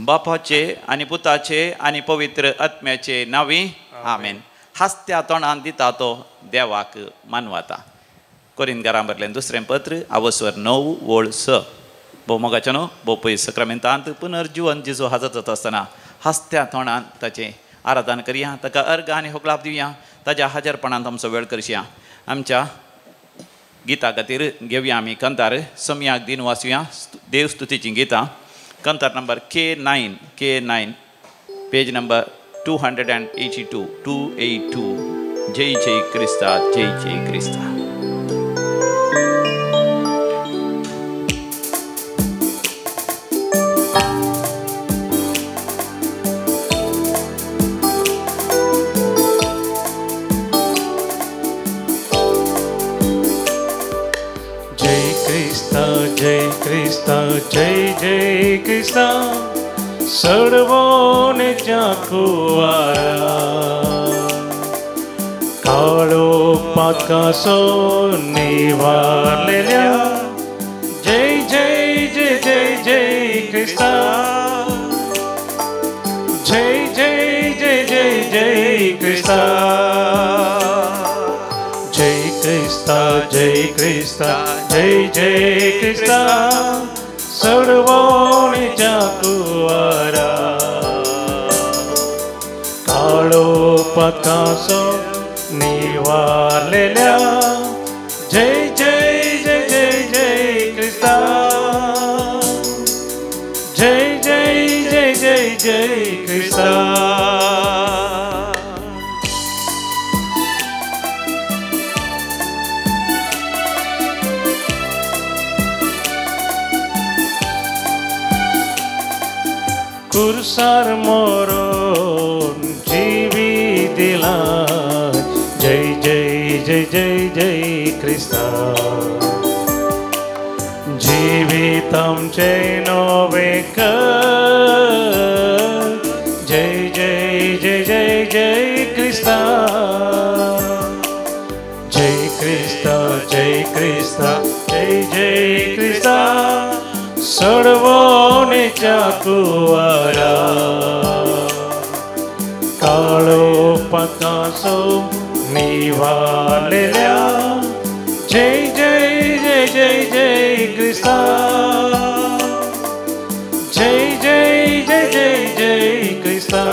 बापाचे आणि पुताचे आणि पवित्र आत्म्याचे नावी आमेन. हस्त्या तोंडान दिता तो देवाक मानवाता. कोरिंथकारांबरलें दुसरें पत्र अवस्वर 9 वोळ 6. भोव मोगाच्या न्हू भोव पयस सक्रामेंतांत पुनर्जीवन जेजू हाजर जाता आसतना हस्त्या तोंडान ताचें आराधन करया, ताका अर्घ आनी होगलाप दिवया, ताज्या हजरपणांत आमचो वेळ करशया. आमच्या गिता खातीर घेवया आमी कंतार सम्याक दिन वाचुया देवस्तुतीचीं गितां. कंतार नंबर K9 पेज नंबर 282. जय जय क्रिस्ता, जय जय क्रिस्ता. जय क्रिस्ता, जय जय क्रिस्ता, सर्वोने जाकुवारा. काळो पातकासो निवारलेल्या. जय जय जय जय जय क्रिस्ता, जय जय जय जय जय क्रिस्ता. जय क्रिस्ता, जय क्रिस्ता, जय जय क्रिस्ता, सर्वोने जाकुवारा. काळो पातकासो निवारलेल्या. जय जय जय जय जय क्रिस्ता, जय जय जय जय जय क्रिस्ता. कुरसार मोरून जीवी दिला. जय जय जय जय जय क्रिस्ता. जीवित आमचे नवे कर. जय जय जय जय जय क्रिस्ता. जय क्रिस्ता, जय क्रिस्ता, जय जय क्रिस्ता, सर्वोने जाकुवारा. काळो पातकासो निवारलेल्या. जय जय जय जय जय क्रिस्ता. जय जय जय जय जय क्रिस्ता.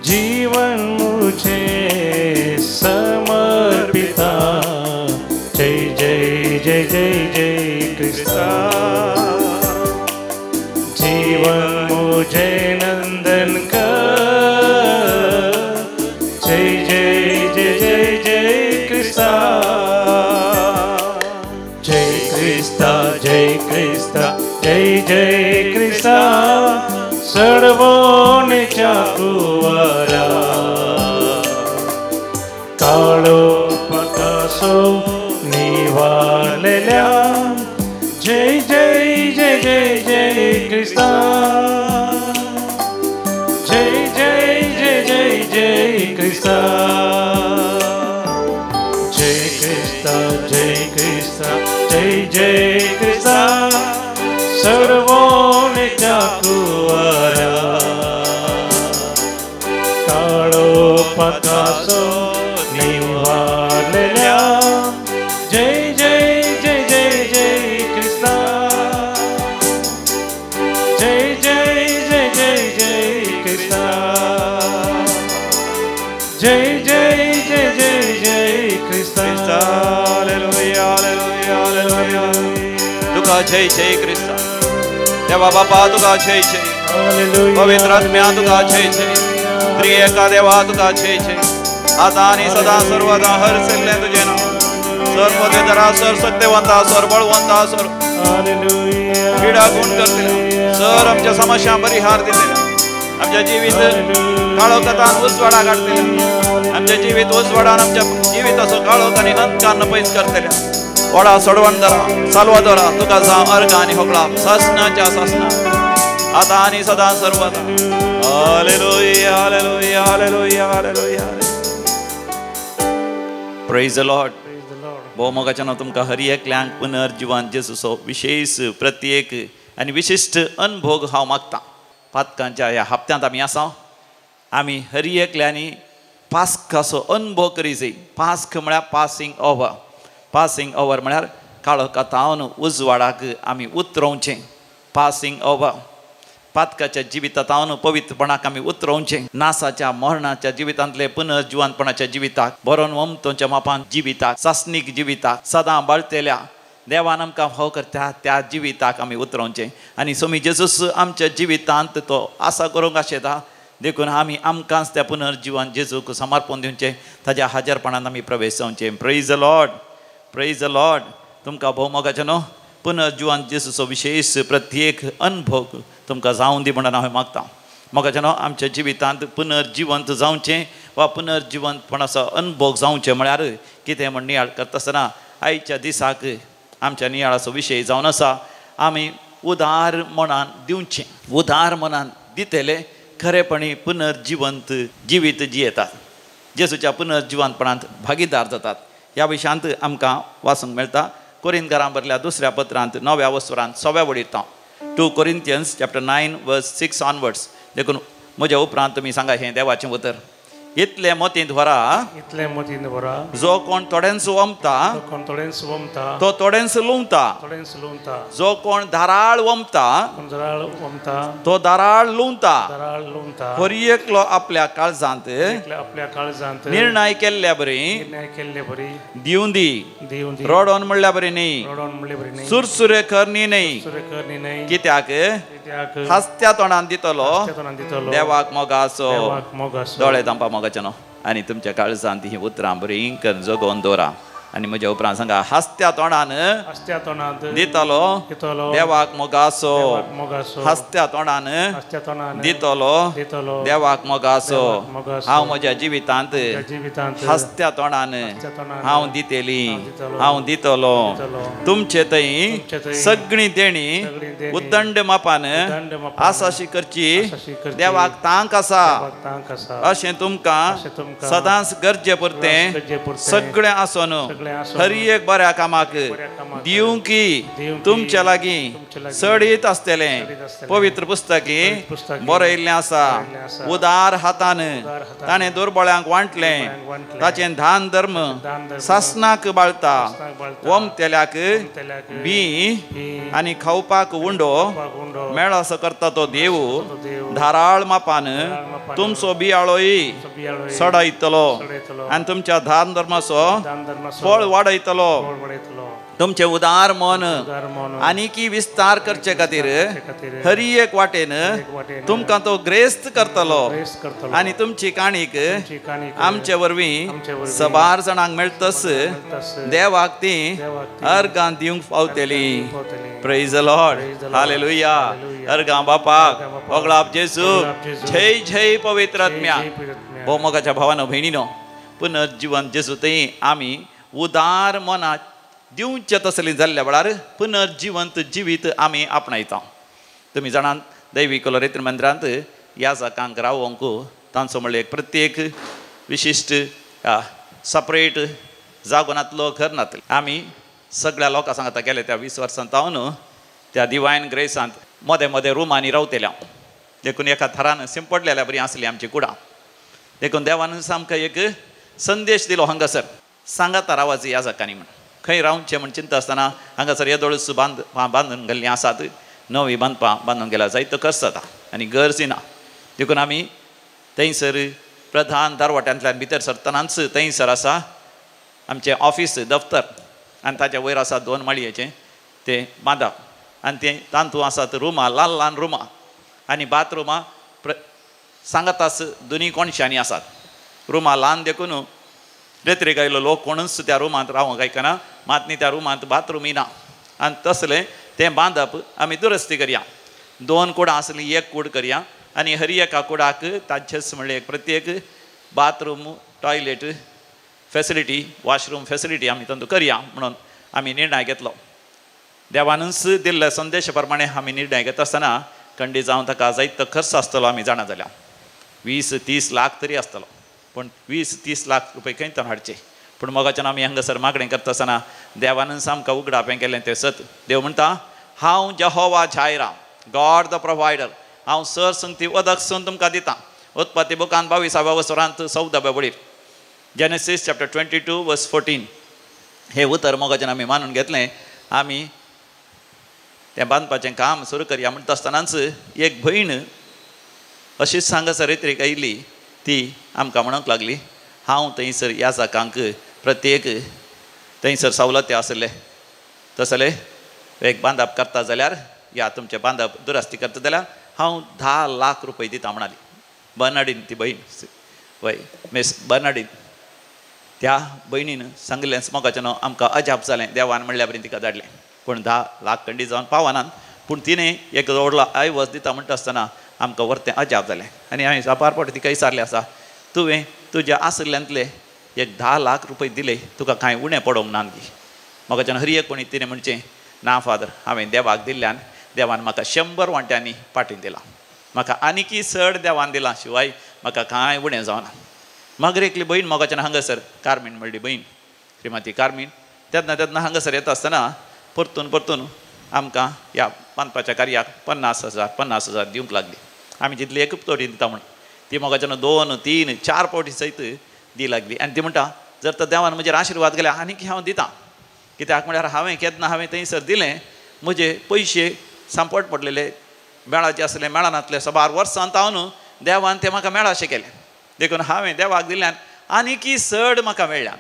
जीवन मुझे समर्पिता. जय जय जय जय जय क्रिस्ता. जीवन मुझे नंदन कर. जय जय जय जय जय क्रिस्ता. जय क्रिस्ता, जय क्रिस्ता, जय जय क्रिस्ता, सर्वोने जाकुवारा. काळो पातकासो निवारलेल्या. जय जय जय जय जय क्रिस्ता. जय जय जय जय जय क्रिस्ता. जय क्रिस्ता, जय क्रिस्ता, जय जय क्रिस्ता, सर्वोने जाकुवारा. काळो पातकासो निवारलेल्या. जय जय जय जय जय क्रिस्ता. जय जय जय जय जय क्रिस्ता. जय जय जय जय जय क्रिस्ता. हालेलुया, हालेलुया, हालेलुया. तुका जय जय क्रिस्ता. देवा बापा तुका जय जय. पवित्र आत्म्या तुका जय जय. त्रिएका देवा तुका जय जय. आता आणि सदा सर्वदा हर सेल्ले तुझे नाव. सर्व जरा सर सत्यवंता सर बळवंता सर पीडा गुण करते सर. आमच्या समस्या परिहार दिलेल्या. आमच्या जीवित काळोखात उजवाडा काढलेल्या. आमच्या जीवित उजवाडान आमच्या जीविताचो काळोख आणि अंधकारन पयस करतेल्या. वडा सोडवण दरा सालवादोरा तुका जावं अर्घ आनी होगळा सासनाच्या सासना. आता आणि सदा सर्वदा. हालेलुया हालेलुया हालेलुया हालेलुया. Praise the Lord. भोव मोगाच्या नांव तुमकां हर एकल्यांक पुनर्जिवन जेजूचो विशेष प्रत्येक आनी विशिश्ट अनुभव हांव मागतां. पातकांच्या ह्या हप्त्यांत आमी आसा. आमी हर एकल्यांनी पास्काचो अनुभव करी जाय. पास्क म्हळ्यार पासिंग ओवर. पासिंग ओवर म्हळ्यार काळो कातावन उजवाडाक आमी उतरोवचें. Passing over. पातकाच्या जिवितांत पवित्रपणाक आमी उतरोवचें. नासाच्या मरणाच्या जिवितांतले पुनर्जिवनपणाच्या जिविताक बरोवन वमतोच्या मापान जिविताक सासनीक जिविताक सदां बाळतेल्या देवान आमकां फाव करता त्या जिविताक आमी उतरोवचें. आनी स्वामी जेजूस आमच्या जिवितांत तो आसा करूंक आशेता देखून आमी आमकांच त्या पुनर्जिवन जेजूक समर्पण दिवचें. ताज्या हाजरपणान आमी प्रवेश जावचें. Praise the Lord. Praise the Lord. तुमकां भोव मोगाचें न्हू पुनर्जिवन जेजूचो विशेष प्रत्येक अनुभव तुमकां जावं दी म्हणून हांव मागतां. मोगाचें न्हू आमच्या जिवितांत पुनर्जिवंत जावचें वा पुनर्जिवंतपणाचो अनुभव जावचें म्हळ्यार कितें म्हण नियाळ करता आसतना आयच्या दिसाक आमच्या नियाळाचो विशय जावन आसा आमी उदार मनान दिवचें. उदार मनान दितले खरेपणी पुनर्जिवंत जिवीत जियेतात. जेजूच्या पुनर्जिवंतपणांत भागीदार जातात. ह्या विशयांत आमकां वाचूंक मेळटा कोरिंथकारां बरयल्या दुसऱ्या पत्रांत 9व्या वसुरांत 6व्या वडीर 2 Corinthians chapter 9 verse 6 onwards. देखून म्हज्या उपरांत तुमी सांगा हें देवाचें उतर. इतले मतींत व्हरा जो कोण थोड्यांच वमता तो थोड्यांच लुंवता. जो कोण धाराळ वमता तो धाराळ लुंवता. हर एकलो आपल्या काळजांत निर्णय केल्ल्या बरी दिवूं दी. रडोन म्हणल्या बरी न्ही सुरसुरे करनी न्ही. कित्याक हसत्या तोंडान दितलो देवाक मोगा आसो. दोळे तांपा मोगाचें न्हू आनी तुमच्या काळजांत ही उतरां बरीं करून जगोवन दवरा. आनी म्हज्या उपरांत सांगा हसत्या तोंडान दितलो देवाक मोगा आसो. हसत्या तोंडान दितलो देवाक मोगा आसो. हांव म्हज्या जिवितांत हसत्या तोंडान हांव दितेली हांव दितलो. तुमचे थंय सगळीं देणी उदंड मापान आसाशी करची देवाक तांक आसा. अशें तुमकां सदांच गरजे पुरतें सगळें आसोन हर एक बऱ्या कामाक दिवं की तुमच्या लागीं सडीत आसतलें. पवित्र पुस्तकी बरयल्लें आसा उदार हातान ताणें दुर्बळ्यांक वांटलें. ताचें दान धर्म सासनाक बाळता. वमतेल्याक बी आनी खावपाक उंडो मेळ असो करता तो देव. धाराळ मापान तुमचो बियाळोय सडयतलो आनी तुमच्या दान धर्माचो फळ वाडयतलो. तुमचे उदार मन आनीकी विस्तार करचे खातीर हर एक वाटेन तुमकां तो ग्रेस्त करतलो. आनी तुमची काणीक आमचे वरवीं सबार जाणांक मेळटस देवाक ती अर्गां दिवंक पावतली. Praise the Lord. हालेलुया. अर्गां बापाक वगळाप जेजू. जय जय पवित्र आत्म्या. भोव मोगाच्या भावानो भयणीनो पुनर्जिवन जेजू थंय आमी उदार मनात दिवचे तसली जाल्ल्या वेळार पुनर्जिवंत जिवीत आमी आपणायता. तुमी जाणात दैवी कलोरेत्र मंदिरांत ह्या जाकांक रावोंक तांचो म्हणल्यार एक प्रत्येक विशिश्ट सपरेट जागोनातलो घर नातले. आमी सगळ्या लोकां सांगता गेले त्या 20 वर्सांत हांव त्या डिवायन ग्रेसांत मदें मदें रुमांनी रावतल्या. देखून एका थरान शिंपडलेल्या बरी आसली आमची कुडां. देखून देवान सामको एक संदेश दिलो हांगासर सांगात रावाज ह्या जाकांनी म्हण. खंय रावचें म्हण चिंता आसतना हांगासर येदोळस बांदून गेल्लीं आसात. नवी बांदून गेल्यार जायतो खर्च जाता आनी गरज ना. देखून आमी थंयसर प्रधान दारवाट्यांतल्यान भितर सरतनाच थंयसर आसा आमचें ऑफिस दफ्तर आनी ताच्या वयर आसा 2 माळयेचें तें बांदप. आनी तें तांतूं आसात रुमां ल्हान ल्हान रुमां आनी बाथरुमां सांगात आस दोनी कोणशांनी आसात. रुमां ल्हान देखून रेत्रेक आयलो लोक कोणूच त्या रुमांत रावंक आयकना. मात न्ही त्या रुमांत बाथरूमय ना. आनी तसलें तें बांदप आमी दुरस्ती करया. 2 कुडां आसलीं 1 कूड करया आनी हर एका कुडाक ताचेच म्हणल्यार एक प्रत्येक bathroom toilet facility washroom facility आमी तातूंत करया म्हणून आमी निर्णय घेतलो. देवानूच दिल्ल्या संदेशा प्रमाणे आमी निर्णय घेता आसतना खंडी जावन ताका जायतो खर्च आसतलो आमी जाणा जाल्यार 20-30 लाख तरी आसतलो पूण 20-30 लाख रुपया खंयच्यान हाडचे पूण मोगाच्यान आमी हांगासर मागणें करता आसतना देवानंद सामका उगडाप हें केलें तें सत देव म्हणटा हांव जहोवा झायरा गॉड द प्रोवायडर हांव सर संगती उदक सून तुमकां दितां उत्पत्ती बुकान 22व्या वसरांत 14व्या बळीर जेनेसीस चॅप्टर 22 वर्स 14 हे उतर मोगाच्यान आमी मानून घेतलें आमी तें बांदपाचें काम सुरू करया म्हणटा आसतनाच एक भयण अशीच सांगासर रेत्रेक आयिल्ली ती आमकां म्हणूंक लागली हांव थंयसर ह्या जाकांक प्रत्येक थंयसर सवलती आसले तसले एक बांदप करता जाल्यार या तुमचें बांदप दुरस्ती करता जाल्यार हांव 10 लाख रुपये दिता म्हणाली बर्नाडीन ती भयण वय मिस बर्नाडीन त्या भयणीन सांगलें मोगाचें न्हू आमकां अजाप जालें देवान म्हणल्या पर्यंत तिका धाडलें पूण 10 लाख खंडी जावन पावनात पूण तिणें एक व्हडलो आयवज दिता म्हणटा आसतना आमकां व्हरतें अजाप जालें आनी हांवें सापारपट तिका विचारलें आसा तुवें तुज्या आसल्यांतले एक 10 लाख रुपये दिले तुका कांय उणें पडोंक ना गी मोगाच्यान हरियकपणी तिणें म्हणचें ना फादर हांवें देवाक दिल्ल्यान देवान म्हाका 100 वांट्यांनी पाटीन दिलां म्हाका आनीकी चड देवान दिलां शिवाय म्हाका कांय उणें जावना मागरेकली भयण मोगाच्यान हांगासर कार्मीन म्हणली भयण श्रीमती कार्मीन तेन्ना हांगासर येता आसतना परतून आमकां ह्या बांदपाच्या कार्याक 50,000 दिवंक लागली आमी जितली एक तोडी दिता म्हण ती मोगाच्यान 2-3-4 पावटी सयत दी लागली आनी ती म्हणटा जर तर देवान म्हजेर आशिर्वाद केल्या आनीक हांव दितां कित्याक म्हळ्यार हांवें थंयसर दिलें म्हजे पयशे सांपट पडलेले मेळाचे आसले मेळनातले सबार वर्सांत हांव न्हू देवान तें म्हाका मेळाशें केलें देखून हांवें देवाक दिल्ल्यान आनीकी चड म्हाका मेळ्ळ्या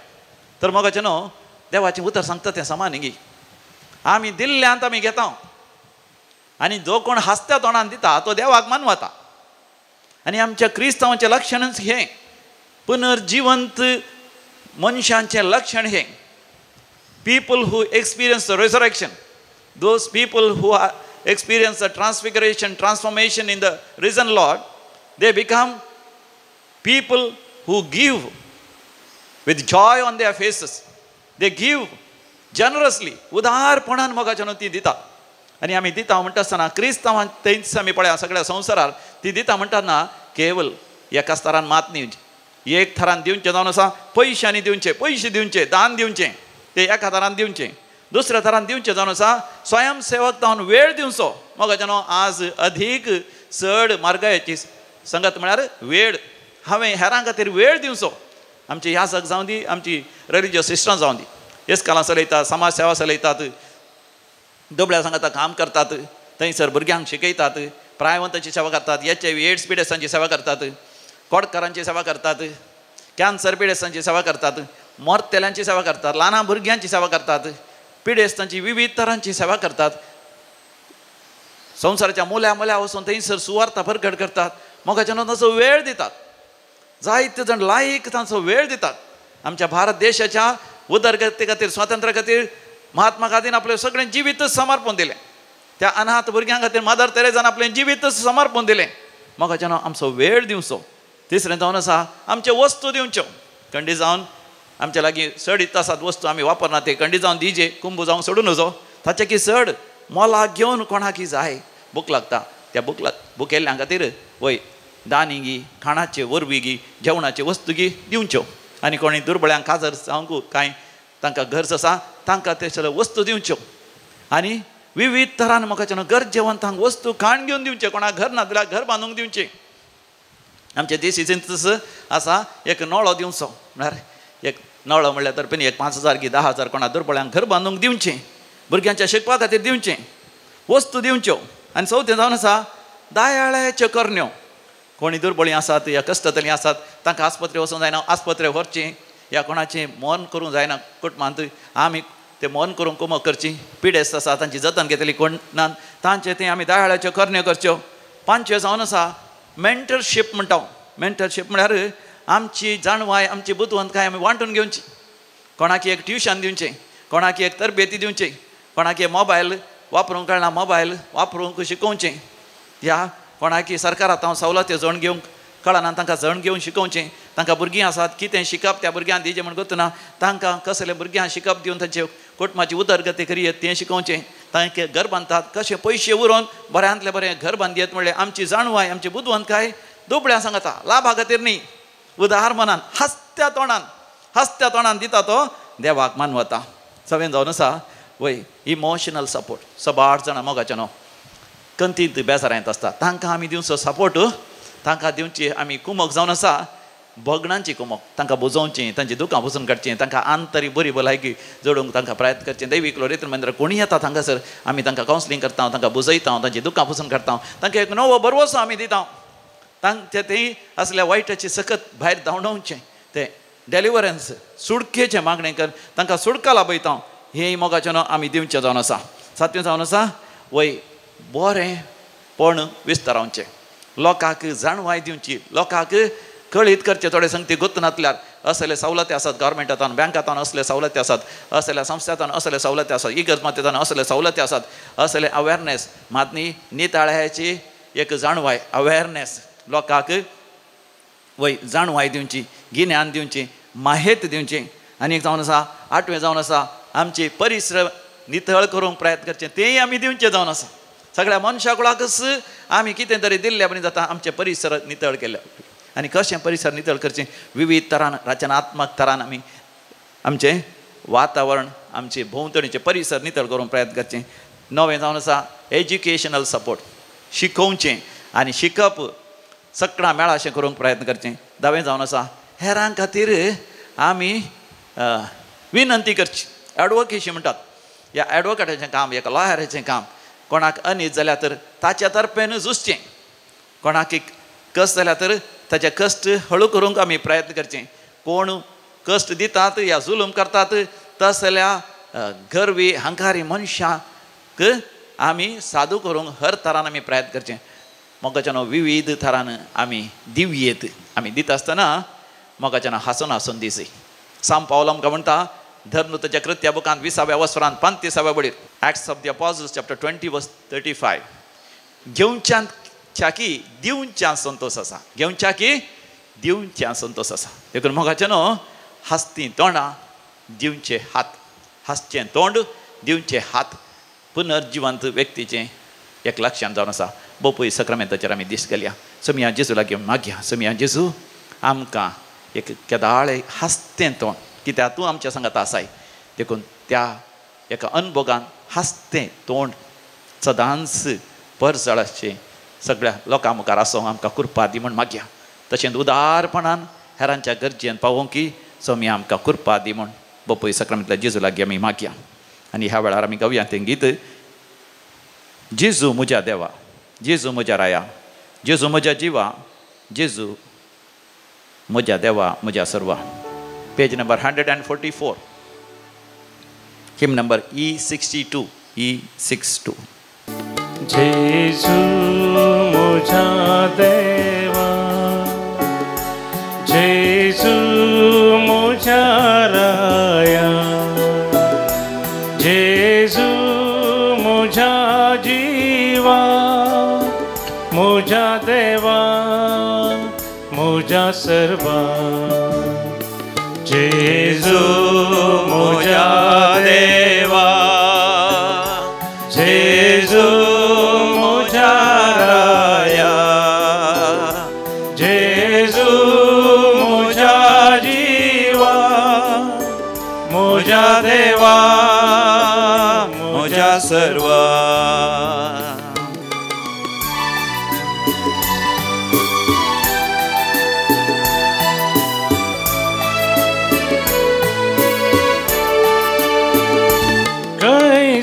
तर मोगाचें न्हू देवाचें उतर सांगता तें समान गी आमी दिल्ल्यांत आमी घेता आनी जो कोण हास्त्या तोंडान दिता तो देवाक मानवता आनी आमच्या क्रिस्तांवाचें लक्षणच हें पुनर्जिवंत मनशांचें लक्षण हें people who experience the resurrection, those people who experience the transformation in the risen Lord, they become people who give with joy on their faces. They give generously. उदारपणान मोगाच्यान ती दिता आनी आमी दिता म्हणटा आसतना क्रिस्तांवां थंयच आमी पळया सगळ्या संवसारार ती दिता म्हणटाना केवल एकाच तरान मात न्ही एक थरान दिवचें जावन आसा पयशांनी पयशे दिवचे दान दिवचें ते एका तरान दिवचें दुसऱ्या तरान दिवचें जावन आसा स्वयंसेवक जावन वेळ दिवचो मोगाच्यान आज अधिक चड मार्गाची संगत म्हळ्यार वेळ हांवें हेरां खातीर वेळ दिवचो आमची याजक जावं दी आमची रिलिजियस इश्टां जावं दी इस्कालां चलयतात समाज सेवा चलयतात दुबळ्या संगता काम करतात थंयसर भुरग्यांक शिकयतात प्रायवंतांची सेवा करतात HIV एड्स पिडेस्तांची सेवा करतात कोडकारांची सेवा करतात कॅन्सर पिडेस्तांची सेवा करतात मोरतेल्यांची सेवा करतात ल्हान भुरग्यांची सेवा करतात पिडेस्तांची विविध तरांची सेवा करतात संवसाराच्या मोल्या वचून थंयसर सुवार्ता प्रकट करतात मोगाच्यान ताचो वेळ दितात जायते जाण लायक तांचो वेळ दितात आमच्या भारत देशाच्या उदरगती खातीर स्वातंत्र्या खातीर महात्मा गांधीन आपलें सगळें जिवीतच समर्पण दिलें त्या अनाथ भुरग्यां खातीर मदर तेरेजान आपलें जिवीतच समर्पण दिलें मोगाच्यान आमचो वेळ दिवचो तिसरें जावन आसा आमच्यो वस्तू दिवच्यो खंडी जावन आमच्या लागीं चड आसात वस्तू आमी वापरना ते खंडी जावन दिजे कुंभ जावन सोडून वचो ताचे की चड मोलाक घेवन कोणाकी जाय भूक लागता त्या भुकेल्ल्यां खातीर वय दानी गी खाणाचे वरवीं गी जेवणाचे वस्तू गी दिवच्यो आनी कोणी दुर्बळ्यांक काजर जावंक कांय तांकां गरज आसा तांकां ते सगळ्यो वस्तू दिवच्यो आनी विविध तरान मोगाच्यान गरजेवंतांक वस्तू खाण घेवन दिवचे कोणाक घर ना जाल्यार घर बांदूंक दिवचें आमचे देशीचें तसो आसा एक नळो दिवचो म्हळ्यार एक नळो म्हणल्यार तर पण 5,000 की 10,000 कोणा दुर्बळ्यांक घर बांदूंक दिवचें भुरग्यांच्या शिकपा खातीर दिवचें वस्तू दिवच्यो आनी चवथें जावन आसा दयाळ्याच्यो करण्यो कोणी दुर्बळीं आसात या कश्टतलीं आसात तांकां आस्पत्रे वचूंक जायना आस्पत्रे व्हरचें या कोणाचें मन करूंक जायना कुटुंबांत आमी तें मन करून कुमक करची पिडेस्त आसा तांची जतन घेतली कोण ना तांचे तें आमी दयाळ्याच्यो करण्यो करच्यो 5 जावन आसा मेंटरशीप म्हणटा मेंटरशीप म्हळ्यार आमची जाणवाय आमची बुदवंतकाय आमी वांटून घेवची कोणाक एक ट्युशन दिवचें कोणाक एक तरबेती दिवची कोणाक मोबायल वापरूंक कळना मोबायल वापरूंक शिकोवचें ह्या कोणाक सरकारांत सवलती जण घेवंक कळना तांकां जण घेवन शिकोवचें तांकां भुरगीं आसात कितें शिकप त्या भुरग्यांक दिचें म्हण गोतना तांकां कसले भुरग्यांक शिकप दिवन तांचे कुटुंबाची उदरगती करीत तें शिकोवचें तांचे घर बांदतात कशे पयशे उरोवन बऱ्यांतले बरें घर बांदयत म्हणल्यार आमची जाणवाय आमची बुदवंतकाय दुबळ्या सांगता लाभा खातीर न्ही उदार मनान हसत्या तोंडान दिता तो देवाक मानवता सगळें जावन आसा वय इमोशनल सपोर्ट सबाट जाणां मोगाच्या न्हू कंतींत बेजारायत आसता तांकां आमी दिवचो सपोर्ट तांकां दिवची आमी कुमक जावन आसा भोगणांची कुमक तांकां बुजोवची तांची दुखां पुसून काडचीं तांकां आंतरी बरी भलायकी जोडूंक तांकां प्रयत्न करचें दैवीक लोरेत्र मंदिर कोणी येता तांकांसर आमी तांकां कावन्सिलींग करता तांकां बुजयता तांची दुखां पुसून काडटा तांकां एक नवो बरवसो आमी दिता तांचे तें असल्या वायटाची सकत भायर धांवडावचें तें डेलिव्हरन्स सुडकेचें मागणें कर तांकां सुडका लाभयता हें मोगाचें न्हू आमी दिवचें जावन आसा सातवें जावन आसा वय बरेंपण विस्तारावचें लोकांक जाणवाय दिवची लोकांक कळीत करचें थोडे संगती गुत्त नातल्यार असले सवलती आसात गव्हर्मेंटांत बँकांत असले सवलती आसात असले संस्थांत असले सवलती आसात इगर्मांत असले सवलती आसात असले अवेरनेस मातनी निताळ्याची एक जाणवाय अवेरनेस लोकांक वय जाणवाय दिवची गिन्यान दिवची माहेत दिवची आनी एक जावन आसा आठवें जावन आसा आमची परिसर नितळ करूंक प्रयत्न करचें तेंय आमी दिवचें जावन आसा सगळ्या मनशा कुळाकच आमी कितें तरी दिल्ल्या बरें जाता आमचे परिसर नितळ केले आनी कशें परिसर नितळ करचें विविध तरान रचनात्मक तरान आमी आमचें वातावरण आमचे भोंवतणीचे परिसर नितळ करूंक प्रयत्न करचें नवें जावन आसा एज्युकेशनल सपोर्ट शिकोवचें आनी शिकप सगळां मेळा अशें करूंक प्रयत्न करचें दावें जावन आसा हेरां खातीर आमी विनंती करची एडवोकेसी म्हणटात ह्या एडवोकेटाचें काम एका लॉयराचें काम कोणाक अनीत जाल्यार तर ताच्या तर्फेन झुजचें कोणाक कश्ट जाल्यार तर ताचे कश्ट हळू करूंक आमी प्रयत्न करचें कोण कश्ट दितात या जुलूम करतात तसल्या गरवी हंकारी मनशाक आमी सादू करूंक हर तरान आमी प्रयत्न करचें मोगाचें न्हू विविध तरान आमी दिवयेत आमी दिता आसतना मोगाचें न्हू हांसून हांसून दिसय साम पावलो आमकां म्हणटा धर्म ताच्या कृत्या बुकांत 20व्या वस्त्रांत 35व्या बडीर एक्ट्स ऑफ द अपॉस्टल्स चॅप्टर 20 वर्स 35 घेवच्या की दिवच्या संतोष आसा घेवच्या की दिवच्या संतोष आसा देखून मोगाचें न्हू हस्तीं तोंडां दिवचे हात हसचें तोंड दिवचे हात पुनर्जिवंत व्यक्तीचें एक लक्षण जावन आसा बोपूय सक्रामेंताचेर आमी दीस गेल्या समिया जेजू लागीं मागया समिया जेजू आमकां एक केदाळे हस्तें तोंड कित्याक तूं आमच्या सांगात आसाय देखून त्या एका अनभोगान हस्तें तोंड सदांच परसळाचें सगळ्या लोकां मुखार आसूं आमकां कृपा दी म्हूण मागया तशेंच उदारपणान हेरांच्या गरजेन पावोवंक की समिया आमकां कृपा दी म्हूण बोपूय सक्रामेंतल्या जेजू लागीं आमी मागया आनी ह्या वेळार आमी गावया तें गीत जेजू म्हज्या देवा जेजू म्हज्या राया जेजू म्हज्या जिवा जेजू म्हज्या देवा म्हज्या सर्वा पेज नंबर 144 हिम नंबर E62 E62 जेजू म्हज्या देवा जेजू म्हज्या राया जेजू म्हज्या जिवा म्हज्या देवा म्हज्या सर्वा जेजू म्हज्या देवा जेजू म्हज्या राया जेजू म्हज्या जिवा म्हज्या देवा म्हज्या सर्वा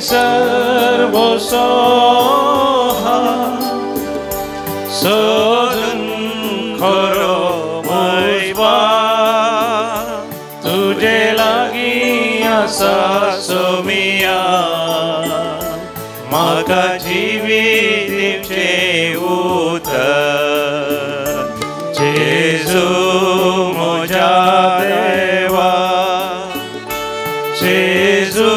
सर्व सोहा सोडून खरो मैवा तुझे लागी आसा सोमिया म्हाका जिवीत दिवचे उतर जेजू म्हज्या देवा जेजू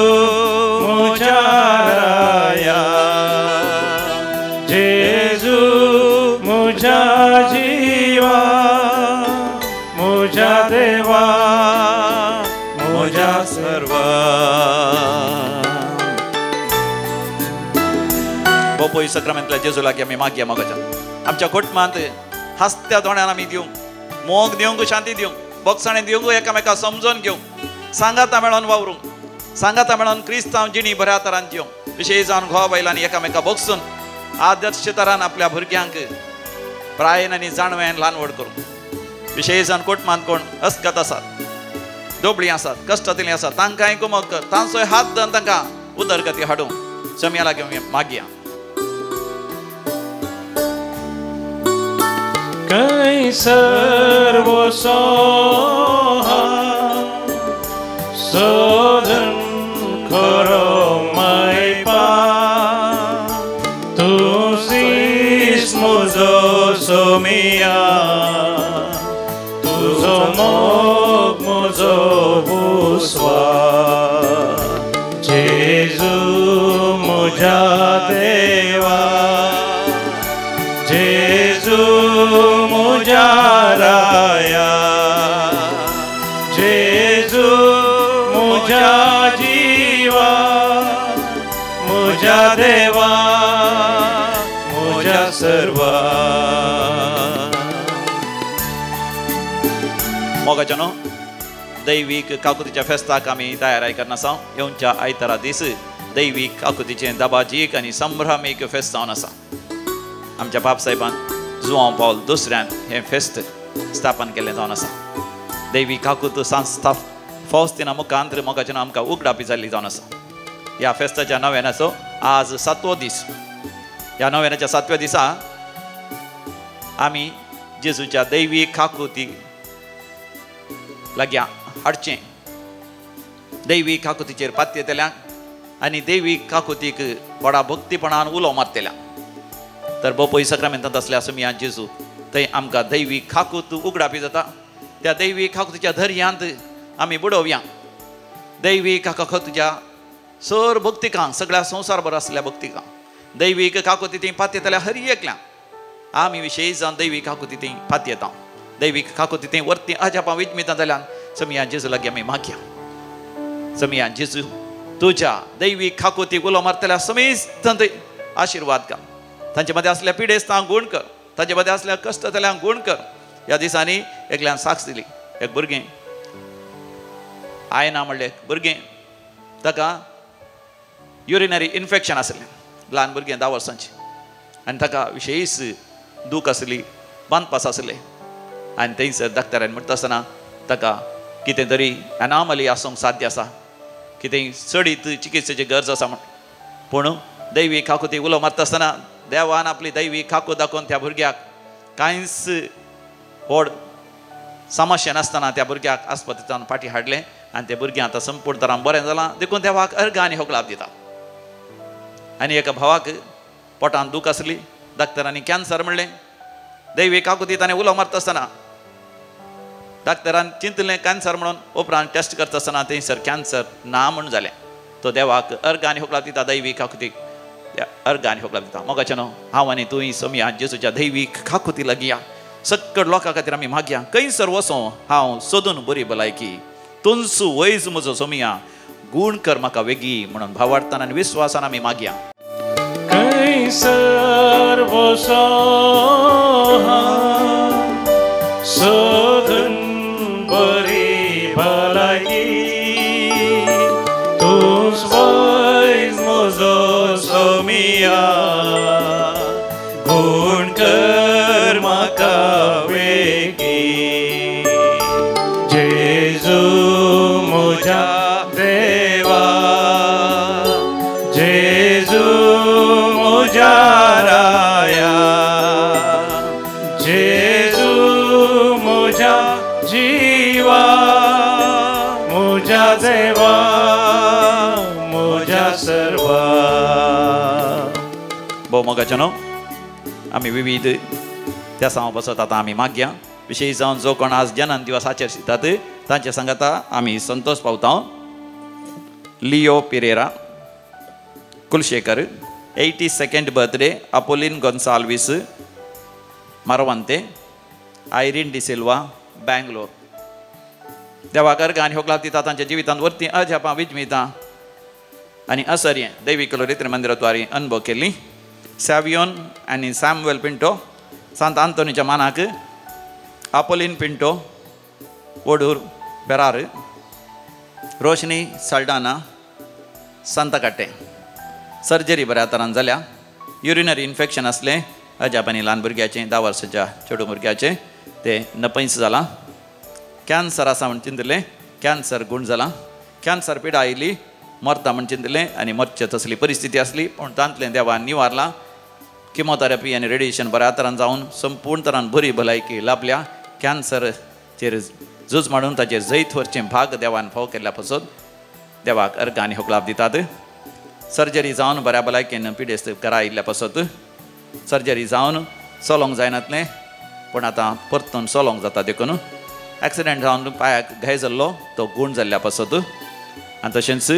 देवा म्हज्या सर्वा पयस सक्रामेंतल्या जेजू लागीं आमी मागया मोगाच्या आमच्या कुटुंबांत हास्त्या तोंडान आमी दिवंक मोग दिवंक शांती दिवंक बोगसाणें दिवंक एकामेकाक समजोन घेवंक सांगाता मेळोन वावरूंक सांगाता मेळोन क्रिस्तांव जिणी बऱ्या तरान जिवंक विशेश जावन घोव बायलांनी एकामेकाक बोगसून आदर्श तरान आपल्या भुरग्यांक प्रायेन आनी जाणव्यान ल्हान व्हड करूंक विशेश जावन कुटुंबांत कोण अस्कत आसात दोबळीं आसात कश्टांतलीं आसात तांकांय कुमक कर तांचोय हात धरून तांकां उदरगती हाडूंक समिया लागीं मागया Kai servo soha Sodhan koro mai pa Tu sis muzo somia Tu zomog muzo buswa Jesu muja deva Jesu मुझा राया जेजू मुझा जीवा मुझा देवा मुझा सर्वा मोगाच्यानो दैवीक काकुतीच्या फेस्ताक आमी तयाराय करना आसा येवच्या आयतारा दीस दैवीक काकुतीचें दबाजीक आनी संभ्रामीक फेस्त जावन आसा आमच्या बाप साहेबान जुआंव पावल दुसऱ्यान हें फेस्त स्थापन केलें जावन आसा दैवी काकूत संस्था फौस्तिना मुखांतर मोगाच्यान आमकां उगडापी जाल्ली जावन आसा ह्या फेस्ताच्या नव्यानाचो आज 7वो दीस ह्या नव्यानाच्या 7व्या दिसा आमी जेजूच्या दैवी काकुती लाग्या हाडचें दैवी काकुतीचेर पातयेतल्यांक आनी दैवी काकुतीक व्हडा भक्तीपणान उलो मारतल्यांक तर बोपय सक्रामेंतांत असल्या समिया जेजू थंय आमकां दैवी काकूत उगडापी जाता त्या दैवी काकुतीच्या धर्यांत आमी बुडोवया दैवी काकुतीच्या सर भक्तिकांक सगळ्या संवसारभर आसल्या भक्तिकांक दैवीक काकुती थंय पातयेतल्या हर एकल्यांक आमी विशेश जावन दैवी काकुती थंय पातयेता दैवीक काकुती थंय वर्ती अजापां विजमिता जाल्यान समिया जेजू लागीं आमी मागया समिया जेजू तुज्या दैवीक काकुतीक उलो मारतल्या समेस्त थंय आशिर्वाद कर तांचे मदें असल्या पिडेस्तांक गूण कर तांचे मदें असल्या कश्टतल्यांक गूण कर ह्या दिसांनी एकल्यान साक्ष दिली एक भुरगें आयना म्हणलें भुरगें ताका युरिनरी इन्फेक्शन आसलें ल्हान भुरगें 10 वर्सांचें आनी ताका विशेश दूख आसली बांदपास आसलें आनी थंयसर डॉक्टरान म्हणटा आसतना ताका कितें तरी एनॉमली आसूंक साध्य आसा कितें चडीत चिकित्सेची गरज आसा म्हण पूण दैवी काकुती उलो मारता आसतना देवान आपली दैवी काकूत दाखोवन त्या भुरग्याक कांयच व्हड समस्या नासतना त्या भुरग्याक आस्पत्रेंतल्यान फाटीं हाडलें आनी तें भुरगें आतां संपूर्ण तरान बरें जालां देखून देवाक अर्घ आनी होगलाप दिता आनी एका भावाक पोटान दूख आसली डॉक्टरांनी कॅन्सर म्हणलें दैवी काकुती ताणें उलो मारता आसतना डॉक्टरान चिंतलें कॅन्सर म्हणून उपरांत टेस्ट करता आसतना थंयसर कॅन्सर ना म्हूण जालें तो देवाक अर्घ आनी होगलाप दिता दैवी काकुतीक अर्घ आनी होगलाप दिता मोगाच्यानो हांव आनी तुवें समिया जेजूच्या दैवीक काकुती लागीं या सक्कड लोकां खातीर आमी मागया खंयसर वचों हांव सोदून बरी भलायकी तुनसू वयज म्हजो समिया गूण कर म्हाका वेगी म्हणून भावार्थान आनी विस्वासान आमी मागया खंयसर वचों सोदून बरी भलायकी तुज वयज म्हजो समिया गूण कर म्हाका वेगी जेजू म्हज्या देवा जेजू म्हज्या राया जेजू म्हज्या जीवा म्हज्या देवा म्हज्या सर्वा भोव मोगाच्यानो आमी विविध त्या सांग बसत आतां आमी मागया विशेश जावन जो कोण आज जन्म दिवस आचरतात तांचे सांगाता आमी संतोष पावता लिओ पिरेरा कुलशेकर 82nd बर्थडे अपोलिन गोन्साल्वीस मारवांते आयरीन डिसिल्वा बँगलोर देवाक अर्घ आनी होगलाप दिता तांच्या जिवितांत वर्ती अजापां विजमिता आनी असर्ये दैवीक रिती मंदिराद्वारे अनुभव केल्ली सॅवियोन आनी सॅम्युएल पिंटो सांत आंतोनीच्या मानाक आपोलिन पिंटो ओडूर पेरार रोशनी साल्डाना सांताकाटे सर्जरी बऱ्या तरान जाल्या युरिनरी इन्फेक्शन असलें अजाप आनी ल्हान भुरग्याचें 10 वर्साच्या चेडू भुरग्याचें तें नपयस जालां कॅन्सर आसा म्हण चिंतलें कॅन्सर गूण जालां कॅन्सर पिडा आयिल्ली मरता म्हण चिंतलें आनी मरचे तसली परिस्थिती आसली पूण तांतलें देवान निवारलां किमोथेरपी आनी रेडिएशन बऱ्या तरान जावन संपूर्ण तरान बरी भलायकी लाभल्या कॅन्सरचेर झूज मारून ताचेर जैत वरचें भाग देवान फाव केल्ल्या पासून देवाक अर्घ आनी होक लाभ दितात सर्जरी जावन बऱ्या भलायकेन पिडेस्त घरा आयिल्ल्या पासून सर्जरी जावन सोलोंक जायनातलें पूण आतां परतून सोलोंक जाता देखून एक्सिडेंट जावन पांयाक घाय जाल्लो तो गूण जाल्ल्या पासून आनी तशेंच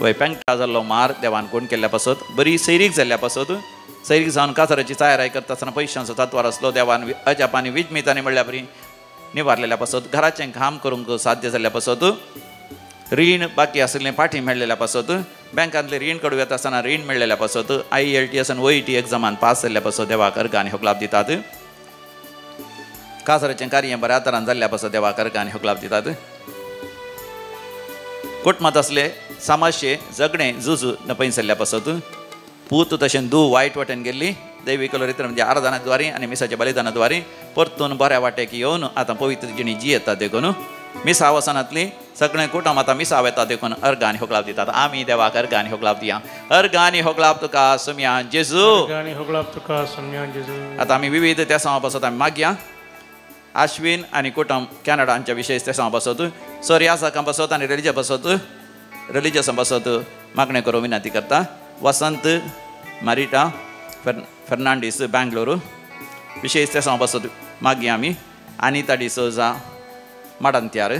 पेंगटा जाल्लो मार देवान गूण केल्ल्या पासून बरी सैरीक जाल्ल्या पासून सैरीक जावन कातराची तयारी करता आसतना पयशांचो तत्वार आसलो देवान अजाप आनी विजमितांनी म्हणल्या बरी निवारलेल्या पासून घराचें काम करूंक साध्य जाल्ल्या पासून रीण बाकी आसलें फाटीं मेळलेल्या पासून बँकांतलें रीण कडूं येता आसतना रीण मेळलेल्या पासून IELTS आनी OET एग्जामान पास जाल्ल्या पासून देवाक अर्घ आनी होक लाभ दितात काजराचें कार्य बऱ्या तरान जाल्ल्या पासून देवाक अर्घ आनी होक लाभ दितात कुटुंबांत असले समाजचे जगणें झुजू नपय जाल्ल्या पासून पूत तशें धूव वायट वाटेन गेल्ली दैवीक रितीन म्हणजे आराधनाद्वारे आनी मिसाच्या बलिदानाद्वारे परतून बऱ्या वाटेक येवन आतां पवित्र जिणी जियेता देखून मिसाव वसनांतली सगळें कुटुंब आतां मिसाव येता देखून अर्घ आनी होक लाभ दितात आमी देवाक अर्घ आनी होक लाभ दिया अर्घ आनी होक लाभ तुका सुम्या जेजू आतां आमी विविध तेसां पासून आमी मागया आश्विन आनी कुटुंब कॅनडाच्या विशेष तेसां पासून सोर्यासाकां पासून आनी रिलिजियसां पासून मागणें करूं विनंती करता वसंत मारिटा फर्नांडीस बेंगलोर विशेष तेसां पासून मागया आमी अनिता डिसोजा माडांत्यार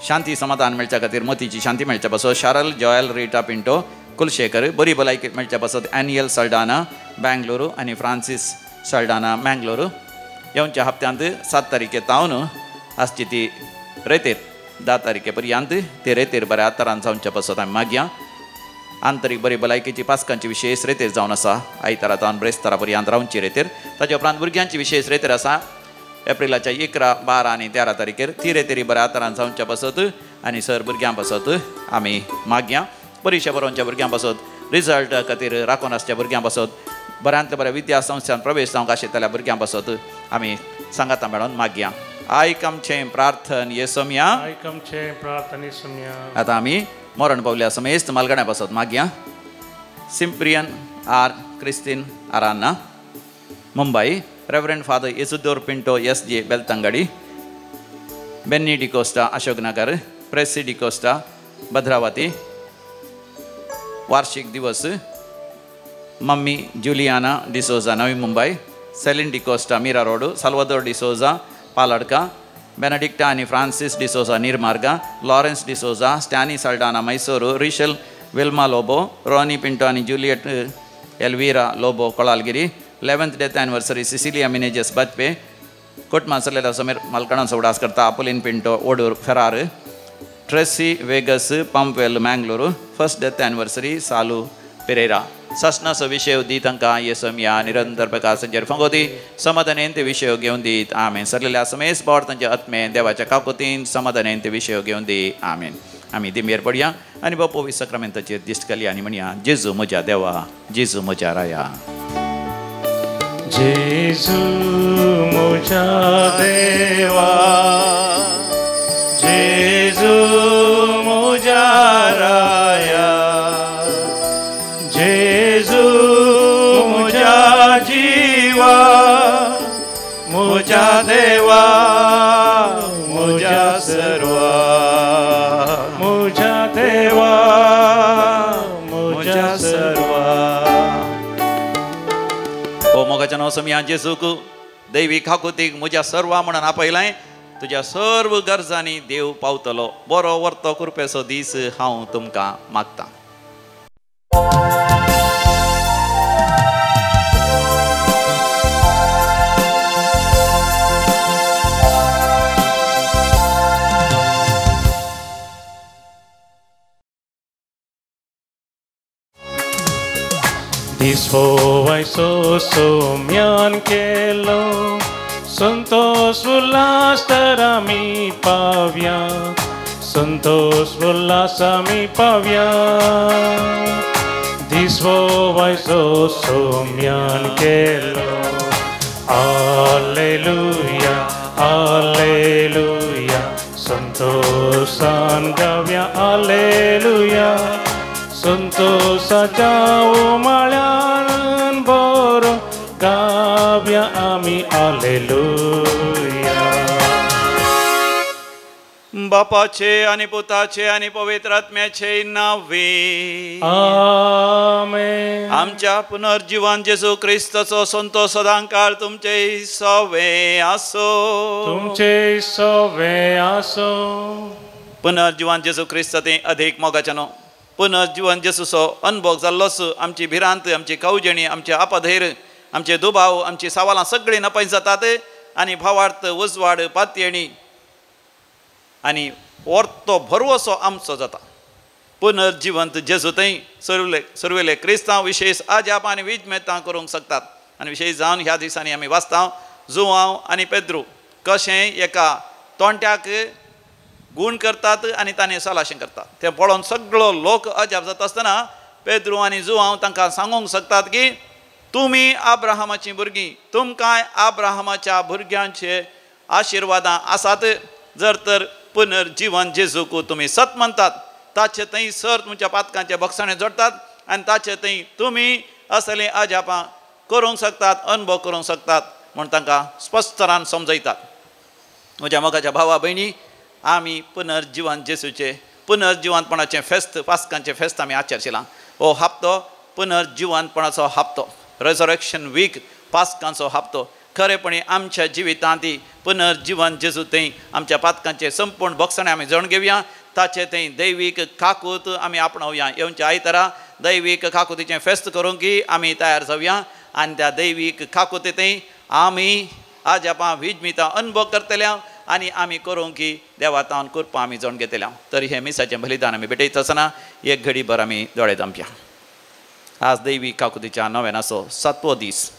शांती समाधान मेळच्या खातीर मोतीची शांती मेळच्या पासून शारल जॉयल रिटा पिंटो कुलशेखर बरी भलायकी मेळच्या पासून एनियल साल्डाना बेंगलोर आनी फ्रांसीस साल्डाना मेंगलोर येवच्या हप्त्यांत 7 तारीखे तावन आसची ती रेतेर 10 तारीखे पर्यंत ते रेतेर बऱ्या तरान जावच्या पासून आमी मागया आंतरीक बरी भलायकेची पासकांची विशेष रेतेर जावन आसा आयतारा तावन ब्रेस्तारा पर्यंत रावची रेतेर ताचे उपरांत भुरग्यांची विशेष रेतेर आसा एप्रिलाच्या 11, 12 आनी 13 तारीखेर ती रेतेरी बऱ्या तरान जावच्या पासून आनी सर भुरग्यां पासून आमी मागया परिक्षा बरोवच्या भुरग्यां पासून रिजल्ट खातीर राखून आसच्या भुरग्यां पासून बऱ्यांतल्या बऱ्या विद्या संस्थान प्रवेश जावंक आशिल्ल्या भुरग्यां पासून आमी सांगाता मेळोन मागया आयकमचें प्रार्थन येसोम्या आतां आमी मरण पावल्या समेस्त मालगड्या पासून मागया सिम्प्रियन आर क्रिस्तीन आरान्ना मुंबई रेवरेंड फादर येसुदोर पिंटो SJ बेलतंगडी बेन्नी डिकोस्टा अशोकनगर प्रेसी डिकोस्टा भद्रावती वार्षिक दिवस मम्मी जुलियाना डिसोजा नवी मुंबई सेलिन डिकोस्टा मीरा रोड साल्वादोर डिसोजा पालडका बेनेडिक्टा आनी फ्रांसिस डिसोजा निर्मार्गा लॉरेन्स डिसोजा स्टॅनी साल्डाना मैसूरू रिशल विल्मा लोबो रॉनी पिंटो आनी Juliet Elvira Lobo Kolalgiri 11th death anniversary Cecilia Menezes Bajpe कुटुंबां सल्लेला समीर मलकणांचो उडास करता Apoline Pinto Odur Ferrao Tracy Vegas Pumpwell Mangalore 1st death anniversary Salu Pereira ससना विषय दी तांकां येसोम्या निरंतर प्रकाश संचेर फंगोती समाधानेन ते विषय घेवन दीत आमेन सरलेल्या समेस बोड तांचे आत्मे देवाच्या काकुतीन समाधानेन ते विषय घेवन दी आमेन आमी दिमेर पडया आनी बापोवी सक्रामेंताचेर दिश्ट घालया आनी म्हणया जेजू म्हज्या देवा जेजू म्हज्या राया जेजू म्हज्या देवा जेजू म्हज्या राया जेजू म्हज्या जीवा म्हज्या देवा म्हज्या सर्वा म्हज्या देवा म्हज्या सर्वा ओ मोगाच्या नांव समिया जेजूक दैवीक हाकुतीक म्हज्या सर्वा म्हणून आपयलाय तुज्या सर्व गरजांनी देव पावतलो बरो वर्तो कृपेचो दीस हांव तुमकां मागतां This whole वायसो सोम्यान केलो संतोष उल्हास तर आम्ही पावया संतोष उल्हास आम्ही पावया दिसवो वायसो सोम्यान केलो हालेलुया हालेलुया संतोषान गावया हालेलुया संतोषाच्या उमाळ्यान बरो गावया आम्ही हालेलुया बापाचे आणि पुताचे आणि पवित्र आत्म्याचे नावे आमेन आमच्या पुनर्जीवन जेजू ख्रिस्ताचो संतोष सदांकाळ तुमचे सवे आसो तुमचे सवे आसो पुनर्जीवन जेजू ख्रिस्त ते अधिक मोगाचे न्हू पुनर्जीवन जेजूचो अनुभव जाल्लोच आमची भिरांत आमची कावजणी आमचे आपधैर्य आमचे दुबाव आमची सवालां सगळीं नपय जातात आनी भावार्थ उजवाड पातयणी आनी वर्तो भरवसो आमचो जाता पुनर्जिवंत जेजू थंय सर्वेले क्रिस्तांव विशेष आजाप आनी विजमेतां करूंक शकतात आनी विशेष जावन ह्या दिसांनी आमी वाचता जुवांव आनी पेद्रू कशें एका तोंट्याक गूण करतात आनी ताणें सलाशें करतात तें पळोवन सगळो लोक अजाप जाता आसतना पेद्रू आनी जुवांव तांकां सांगूंक शकतात की तुमी आब्राहामाचीं भुरगीं तुमकांय आब्राहामाच्या भुरग्यांचे आशिर्वादां आसात जर तर पुनर्जीवन जेजूक तुमी सत म्हणतात ताचे थंय सर तुमच्या पातकांचे बक्षाणे जोडतात आनी ताचे थंय तुमी असलें अजापां करूंक शकतात अनुभव करूंक शकतात म्हूण तांकां स्पश्ट तरान समजयतात म्हज्या मोगाच्या भावा भयणी आमी पुनर्जीवन जेजूचे पुनर्जीवनपणाचें फेस्त पास्कांचें फेस्त आमी आचरशिलां हो हप्तो पुनर्जीवनपणाचो हप्तो रेजरेक्शन वीक पास्कांचो हप्तो खरेपणी आमच्या जिवितांत पुनर्जीवन जेजू थंय आमच्या पातकांचे संपूर्ण बक्षणे आमी जण घेवया ताचे थंय दैवीक काकूत आमी आपणावया येवच्या आयतारा दैवीक काकुतीचें फेस्त करूंक आमी तयार जावया आनी त्या दैवीक काकुती थंय आमी आजापां विजमितां अनुभव करतल्या आनी आमी करूंक देवातावन कृपा आमी जण घेतल्या तरी हे मिसाचें बलिदान आमी भेटयत आसतना एक घडीभर आमी दोळे धांपया आज दैवीक काकुतीच्या नव्यानाचो 7वो दीस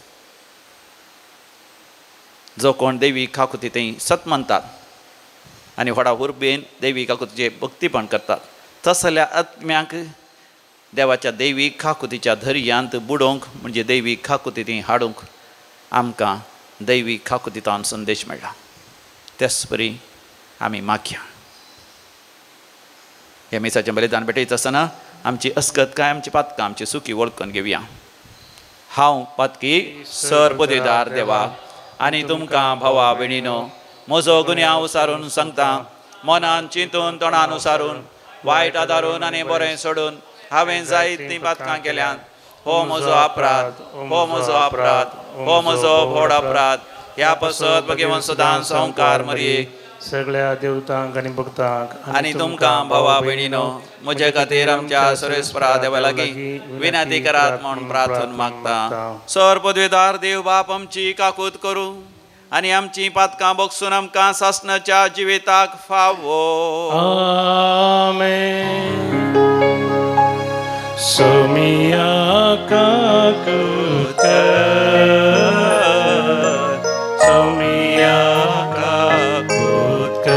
जो कोण दैवीक काकुती थंय सत म्हणतात आनी व्हडा उर्बेन दैवीक काकुतीचे भक्तीपण करतात तसल्या आत्म्याक देवाच्या दैवीक काकुतीच्या धर्यांत बुडोवंक म्हणजे दैवीक काकुती थंय हाडूंक आमकां दैवीक काकुतींतल्यान संदेश मेळ्ळा तेच परी आमी मागया हे मिसाचें बलिदान भेटयत आसतना आमची अस्कत काय आमची पातकां आमची सुखी वळखून घेवया हांव पातकी सर पदवीदार देवा आनी तुमकां भावा भयणीनो म्हजो गुन्यांव उसारून सांगता मनान चिंतून तोंडान उसारून वायट आदारून आनी बरें सोडून हांवें जायतीं पातकां केल्यात हो म्हजो अपराध हो म्हजो अपराध हो म्हजो व्हड अपराध ह्या पसत भगवान सदां संवकार मरये सगळ्या देवतांक आनी भक्तांक आनी तुमकां भावा भयणीनो म्हजे खातीर आमच्या सुरेस्परा देवा लागीं विनंती करात म्हूण प्रार्थना मागता सर पदवीदार देव बाप आमची काकूत करूं आनी आमची पातकां बक्षून आमकां सासणाच्या जिविताक फावो आमेन सोमिया काकूत सोमिया काकूत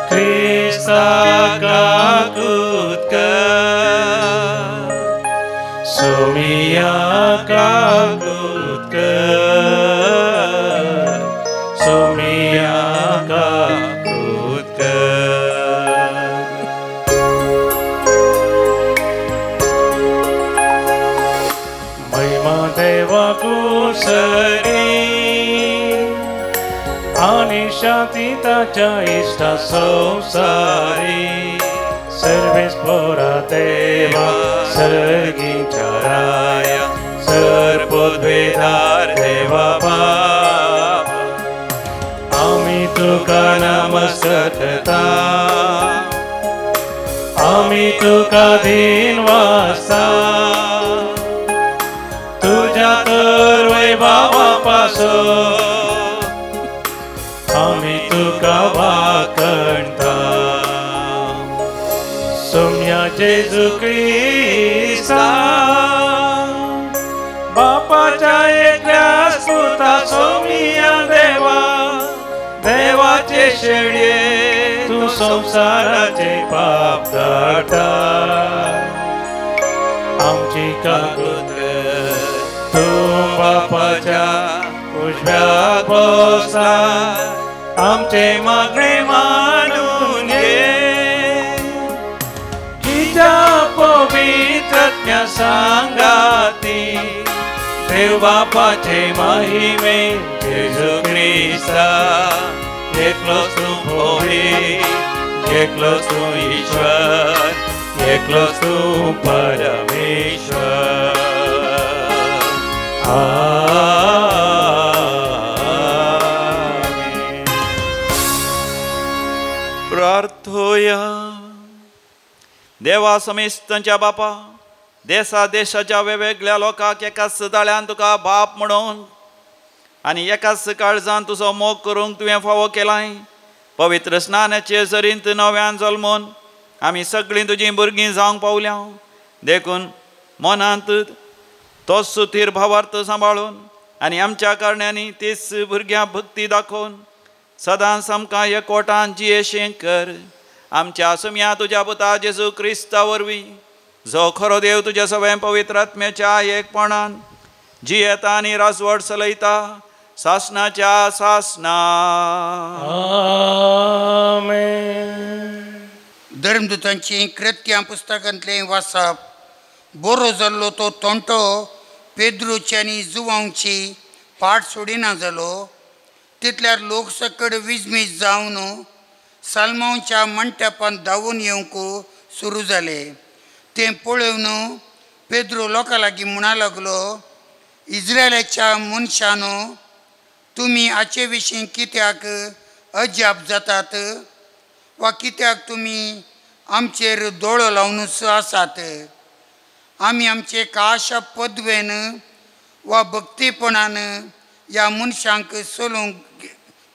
Krista काकूत सोमिया काकूत सोमिया काकूत महिमा देवा कुसरी आणि शांती ताच्या इष्टा संसारी सर्वेस पोरा देवा सर्गीच्या राया सर्वोद्वेदार देवा बाप आम्ही तुका नमस्कारता आम्ही तुका दिन वाजता तुझ्या तर वैभवापासून आम्ही तुका वाकणता जेजू ख्रिस्ता बापाच्या एकल्या सुता सोमिया देवा देवाचे शेडे तू संसाराचे पाप दाटा आमची काकुत्र तू बापाच्या उजव्या बसला आमचे मागणे मानून घे तुझ्या पवित्र सांगाती देव बापाचे महिमे जेजू ख्रिस्ता एकलोच तू होळी एकलोच तू ईश्वर एकलोच तू परमेश्वर प्रार्थोया देवा समेस्तांच्या बापा देशा देशाच्या वेगवेगळ्या लोकांक एकाच जाळ्यान तुका बाप म्हणून आनी एकाच काळजान तुजो मोग करूंक तुवें फावो केलाय पवित्र स्नानाचे झरींत नव्यान जल्मून आमी सगळीं तुजीं भुरगीं जावंक पावल्या देखून मनांत तोच सुथीर भावार्थ सांबाळून आनी आमच्या कारणांनी तीच भुरग्यां भक्ती दाखोवन सदांच आमकां एकवटान जियेशें कर आमच्या सुम्या तुज्या पुता जेजू क्रिस्ता वरवीं जो खरो देव तुज्या सगळ्या पवित्र आत्म्याच्या एकपणान जियेता आनी राजवट चलयता सासनाच्या सासना धर्मदूतांची कृत्यां पुस्तकांतलें वाचप बरो जाल्लो तो तोंटो पेद्रूची आनी जुवांची पाट सोडिना जालो तितल्यार लोक सकड विजमीज जावन सालमांच्या मंटपान धांवून येवंक सुरू जाले तें पळोवन पेद्रो लोकां लागीं म्हणा लागलो इस्रायलाच्या मनशानो तुमी हाचे विशीं कित्याक अजाप जातात वा कित्याक तुमी आमचेर दोळो लावनूच आसात आमी आमचे काशा पदवेन वा भक्तीपणान ह्या मनशांक सोलूंक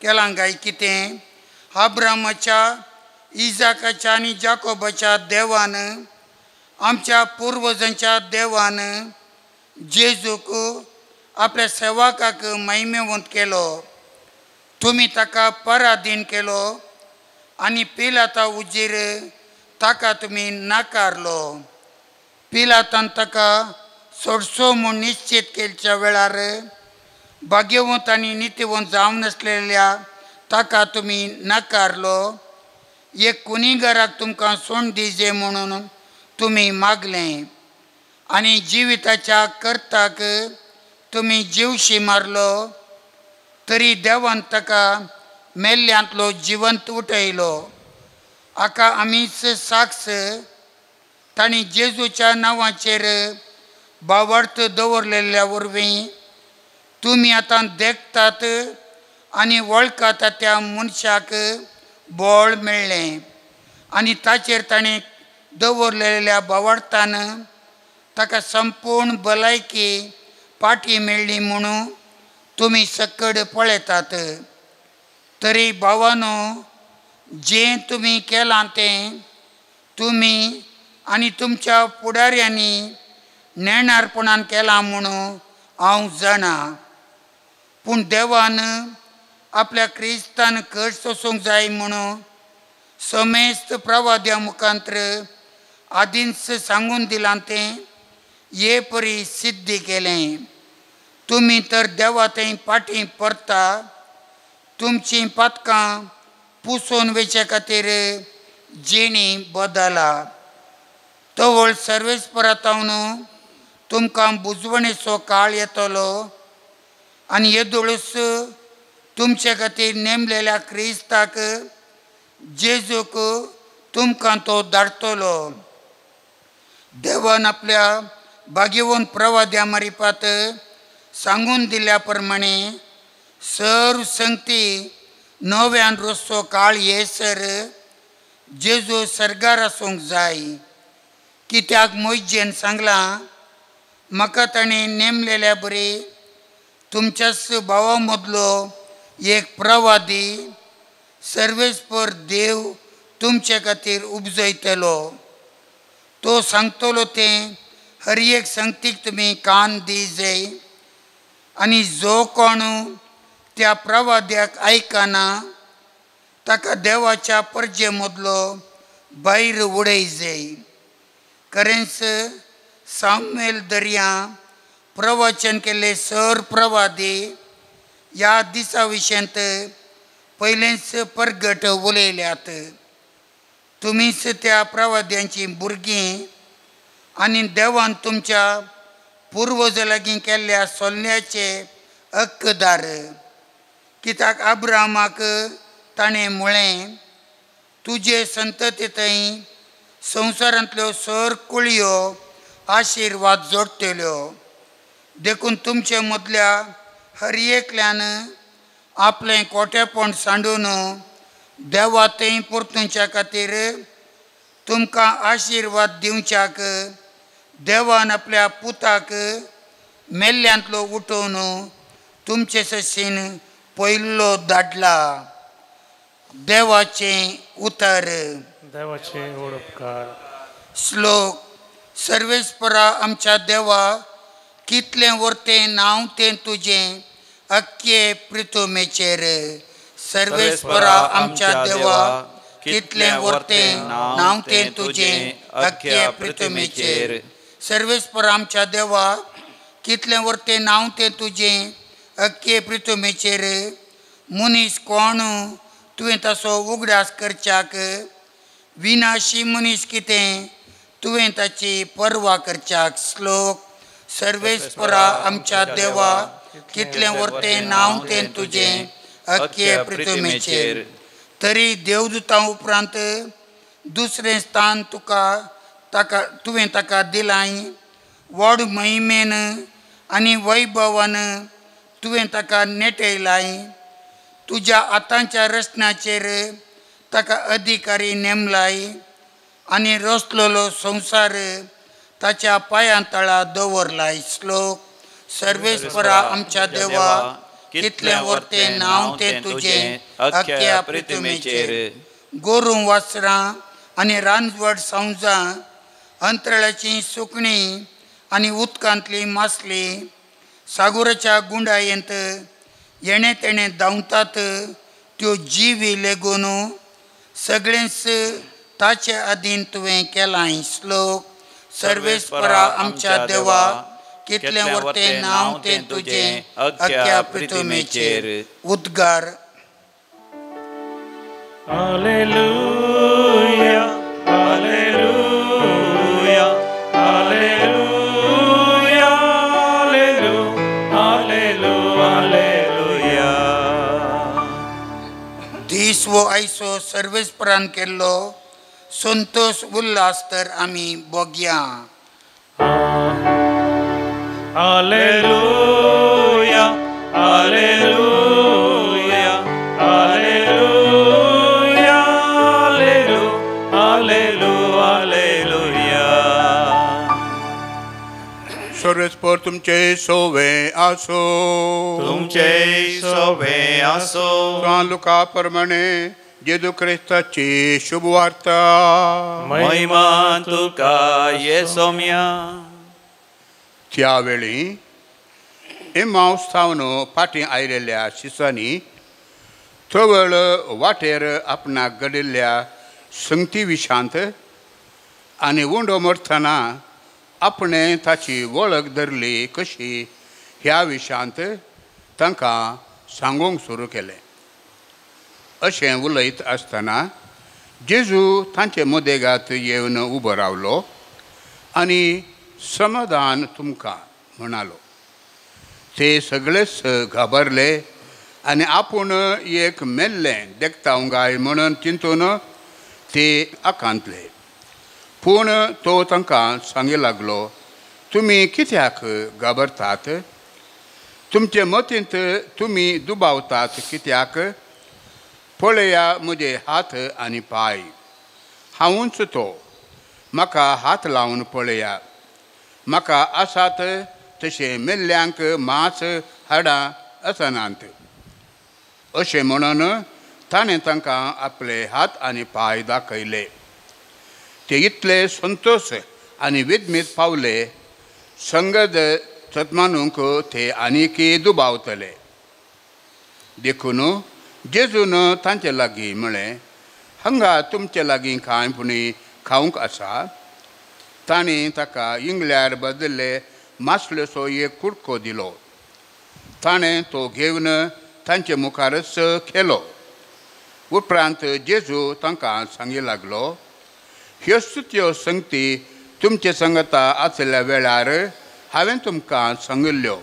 केलां काय कितें अब्रामाच्या इजाकाच्या आनी जाकोबाच्या देवान आमच्या पुर्वजांच्या देवान जेजूक आपल्या सेवकाक महिमेवंत केलो तुमी ताका पराधीन केलो आनी पिलाता उजीर ताका तुमी नाकारलो पिलातान ताका सोडचो म्हूण निश्चित केल्ल्या वेळार भाग्यवंत आनी नितीवंत जावन नासलेल्या ताका तुमी नाकारलो एक कुणीगाराक तुमकां सोंड दिजे म्हणून तुमी मागलें आनी जिविताच्या कर्ताक तुमी जीवशी मारलो तरी देवान ताका मेल्ल्यांतलो जिवंत उठयलो हाका आमीच साक्ष ताणी जेजूच्या नांवाचेर भावार्थ दवरलेल्या वरवीं तुमी आतां देखतात आनी वळखात त्या मनशाक बळ मेळ्ळें आनी ताचेर ताणें दवरलेल्या भावार्थान ताका संपूर्ण भलायकी पाठी मेळ्ळी म्हणून तुमी सकड पळयतात तरी भावानो जें तुमी केलां तें तुमी आनी तुमच्या फुडाऱ्यांनी नेणारपणान केलां म्हणून हांव जाणा पूण देवान आपल्या क्रिस्तान कट सोसूंक जाय म्हणून समेस्त प्रवाद्या मुखांतर आदींच सांगून दिलां तें हे परी सिद्धी केलें तुमी तर देवा थंय फाटीं परता तुमचीं पातकां पुसून वेचे खातीर जिणी बदला तवळ सर्वेस्परातावन तुमकां बुजवणेचो काळ येतलो आनी येदोळूच तुमचे खातीर नेमलेल्या क्रिस्ताक जेजूक तुमकां तो धाडटलो देवान आपल्या भाग्यवंत प्रवाद्या मारिफात सांगून दिल्या प्रमाणे सर्व संगती नव्यान रोसचो काळ येसर जेजू सर्गार आसूंक जाय कित्याक मोइजेन सांगलां म्हाका ताणें नेमलेल्या बरी तुमच्याच भावा मदलो एक प्रवादी सर्वेस्पर देव तुमचे खातीर उपजयतलो तो सांगतलो तें हर एक संगतीक तुमी कान दी जाय आनी जो कोण त्या प्रवाद्याक आयकना ताका देवाच्या परजे मदलो भायर उडय जाय. खरेंच सामुएल दर्या प्रवचन केले सर प्रवादी ह्या दिसा विशयंत पयलेंच परगट उलयल्यात. तुमीच त्या प्रवाद्यांची भुरगीं आनी देवान तुमच्या पुर्वज लागीं केल्ल्या सोल्ल्याचे हक्कदार. कित्याक अब्राहमाक ताणें म्हळें तुजे संतती थंय संवसारांतल्यो सर कुळयो आशिर्वाद जोडटल्यो. देखून तुमचे मदल्या हर एकल्यान आपलें कोटेपण सांडून देवा थंय परतुंच्या खातीर तुमकां आशिर्वाद दिवच्याक देवान आपल्या पुताक मेल्ल्यांतलो उठोवन तुमचे सशीन पयलो धाडला. देवाचें उतर. देवाचे उपकार. श्लोक. सर्वेस्परा आमच्या देवा कितलें वर्तें नांव तें तुजें अख्खे पृथ्वीचेर. सर्वेस्परा आमच्या देवा कितलें वर्तें नांव तें तुजें अख्खे पृथ्वीचेर. सर्वेस्परा आमच्या देवा कितलें वर्तें नांव तें तुजें अख्खे पृथ्वीचेर. मनीस कोण तुवें ताचो उगडास करच्याक. विनाशी मनीस कितें तुवें ताची पर्वा करच्याक. श्लोक. सर्वेस्परा आमच्या देवा कितलें वर्तें नांव तें तुजें अख्खे पृथ्वीचेर. तरी देवदूतां उपरांत दुसरें स्थान तुवें ताका दिलाय. व्हड महिमेन आनी वैभवान तुवें ताका नेटयलाय. तुज्या हातांच्या रचनाचेर ताका अधिकारी नेमलाय आनी रचलेलो संवसार ताच्या पांयां तळा दवरलाय. श्लोक. सर्वेस्परा आमच्या देवा कितलें वर्तें नांव तें तुजें अख्ख्या पृथ्वीचेर. गोरू वासरां आनी रानवड सांजां अंतराळाची सुकणीं आनी उदकांतली मासली सागराच्या गुंडायेंत येणे तेणे धांवतात त्यो जिवी लेगून सगळेंच ताचे अधीन तुवें केलाय. श्लोक. सर्वेस्परा आमच्या देवा कितलें वर्तें नांव तें तुजें अख्ख्या पृथ्वीचेर. उद्गार. हालेलुया हालेलुया हालेलुया हालेलुया. दीस वो आयचो सर्वेस्परान केल्लो संतोष उल्हास तर आमी भोगया. हालेलुया हालेलुया हालेलुया हालेलुया. सर्वेस्पर तुमचे सोवे आसो. तुमचे सोवे आसो. लुका प्रमाणे जेजू ख्रिस्ताची शुभ वार्ता. महिमा तुका येसोम्या. त्यावेळी एमाऊस सावन फाटीं आयिल्ल्या शिसांनी थवळ वाटेर आपणाक घडिल्ल्या संगती विशांत आनी उंडो मरतना आपणें ताची वळख धरली कशी ह्या विशांत तांकां सांगूंक सुरू केलें. अशें उलयत आसतना जेजू तांचे मदेगांत येवन उबो रावलो आनी समाधान तुमकां म्हणालो. ते सगळेच घाबरले आनी आपूण एक मेल्लें देखता गाय म्हणून चिंतून ते आकांतले. पूण तो तांकां सांगूं लागलो, तुमी कित्याक घाबरतात? तुमचे मतींत तुमी दुबावतात कित्याक? पळया म्हजे हात आनी पाय, हांवूच तो. म्हाका हात लावन पळया. म्हाका आसात तशे मेल्ल्यांक मांस हाडां आसनात. अशें म्हणून ताणें तांकां आपले हात आनी पाय दाखयले. ते इतले संतोश आनी विदमीत पावले संगत सतमानूंक ते आनीक दुबावतले. देखून जेजून तांचे लागीं म्हळें, हांगा तुमचे लागीं कांय पुणी खावंक आसा. तांणी ताका इंगल्यार बदल्ले मासलेचो एक कुडको दिलो. ताणें तो घेवन तांचे मुखारच केलो. उपरांत जेजू तांकां सांगी लागलो, ह्यो स्तुत्यो संगती तुमचे संगता आसल्या वेळार हांवें तुमकां सांगिल्ल्यो.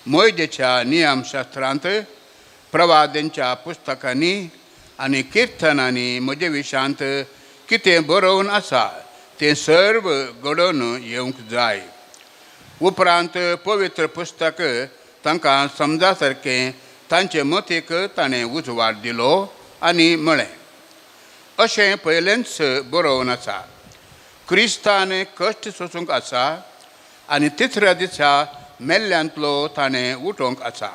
मोयदेच्या नियमशास्त्रांत, प्रवाद्यांच्या पुस्तकांनी आनी किर्तनांनी म्हजे विशांत कितें बरोवन आसा तें सर्व घडोवन येवंक जाय. उपरांत पवित्र पुस्तक तांकां समजा सारकें तांचे मतीक ताणें उजवाड दिलो आनी म्हळें, अशें पयलेंच बरोवन आसा, क्रिस्तान कश्ट सोसूंक आसा आनी तिसऱ्या दिसा मेल्ल्यांतलो ताणें उठोवंक आसा.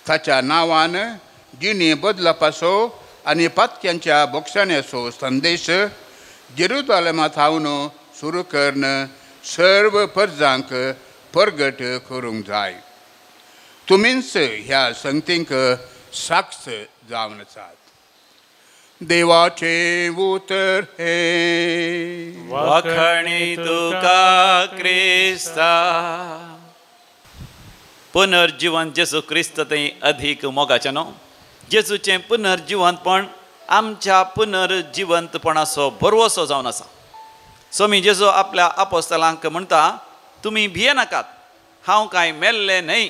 ताच्या नांवान जिणी बदलापाचो आनी पातक्यांच्या बोगसाण्याचो संदेश जेरुसालेमांत थावन सुरू करून सर्व परजांक परगट करूंक जाय. तुमीच ह्या संगतींक साक्ष जावन आसात. देवाचे उतर हे वखणी तुका क्रिस्ता. पुनर्जीवन जेजू क्रिस्त तें अधिक मोगाचें न्हू. जेजूचें पुनर्जिवंतपण आमच्या पुनर्जिवंतपणाचो बरवसो जावन आसा. स्वामी जेजू आपल्या आपोस्तलांक म्हणटा, तुमी भियेनाकात, हांव कांय मेल्लें न्हय.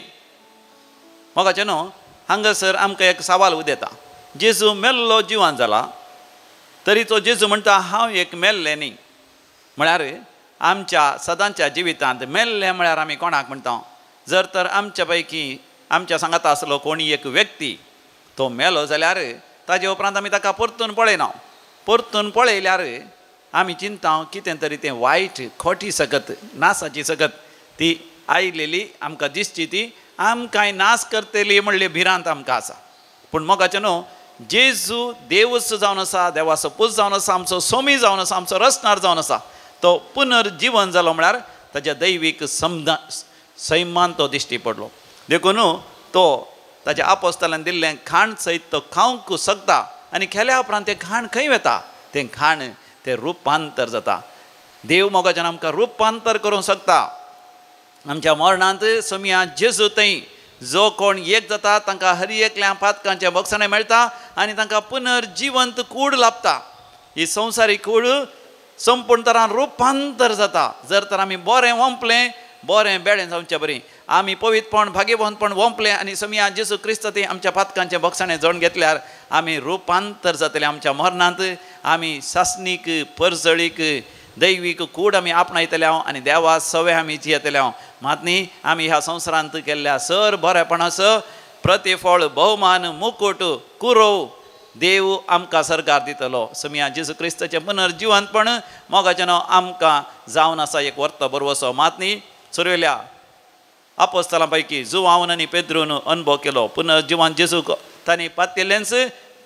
मोगाचें न्हू. हांगासर आमकां एक सवाल उदेता. जेजू मेल्लो जिवान जाला, तरी तो जेजू म्हणटा हांव एक मेल्लें न्ही. म्हळ्यार आमच्या सदांच्या जिवितांत मेल्लें म्हळ्यार आमी कोणाक म्हणटा? जर तर आमच्या पैकी आमच्या सांगात आसलो कोणी एक व्यक्ती तो मेलो जाल्यार ताजे उपरांत आमी ताका परतून पळयना. परतून पळयल्यार आमी चिंता कितें तरी तें वायट खोटी सकत नासाची सकत ती आयिल्ली आमकां दिसची, ती आमकां नास करतली म्हणले भिरांत आमकां आसा. पूण मोगाचें न्हू, जेजू देवच जावन आसा, देवाचो पूत जावन आसा, आमचो सोमी जावन आसा, आमचो रचणार जावन आसा. तो पुनर्जीवन जालो म्हळ्यार ताच्या दैवीक सैमान तो दिश्टी पडलो. देखून तो ताच्या आपोस्तलान दिल्लें खाण सयत तो खावंक शकता आनी केल्या उपरांत तें खाण खंय वता? तें खाण तें रुपांतर जाता. देव मोगाच्यान आमकां रुपांतर करूंक शकता. आमच्या मरणांत सोम्या जेजू थंय जो कोण एक जाता तांकां हर एकल्या पातकांचे बक्षाणें मेळटा आनी तांकां पुनर्जिवंत कूड लाभता. ही संवसारीक कूड संपूर्ण तरान रुपांतर जाता. जर तर आमी बरें वंपलें, बरें बेडें जावचें बरें, आमी पवित्रपण भाग्यवंतपण वंपलें आनी सोम्या जेजू क्रिस्त तें आमच्या पातकांचें बक्षाणें जोडून घेतल्यार आमी रुपांतर जातलें. आमच्या मरणांत आमी सासणीक परजळीक दैवीक कूड आमी आपणायतले आनी देवा सवे आमी जियेतले. मात न्ही, आमी ह्या संवसारांत केल्ल्या सर बरेपणाचो प्रतिफळ, भोवमान, मुकूट, कुरव देव आमकां सरकार दितलो. सोम्या जेजू क्रिस्ताचें पुनर्जिवंतपण मोगाचें न्हू आमकां जावन आसा एक वर्त बरवसो. मात न्ही, सुरवेल्या आपोस्तलां पैकी जुवान आनी पेद्रून अनुभव केलो. पुनर्जिवन जेजूक तांणी पातयल्लेंच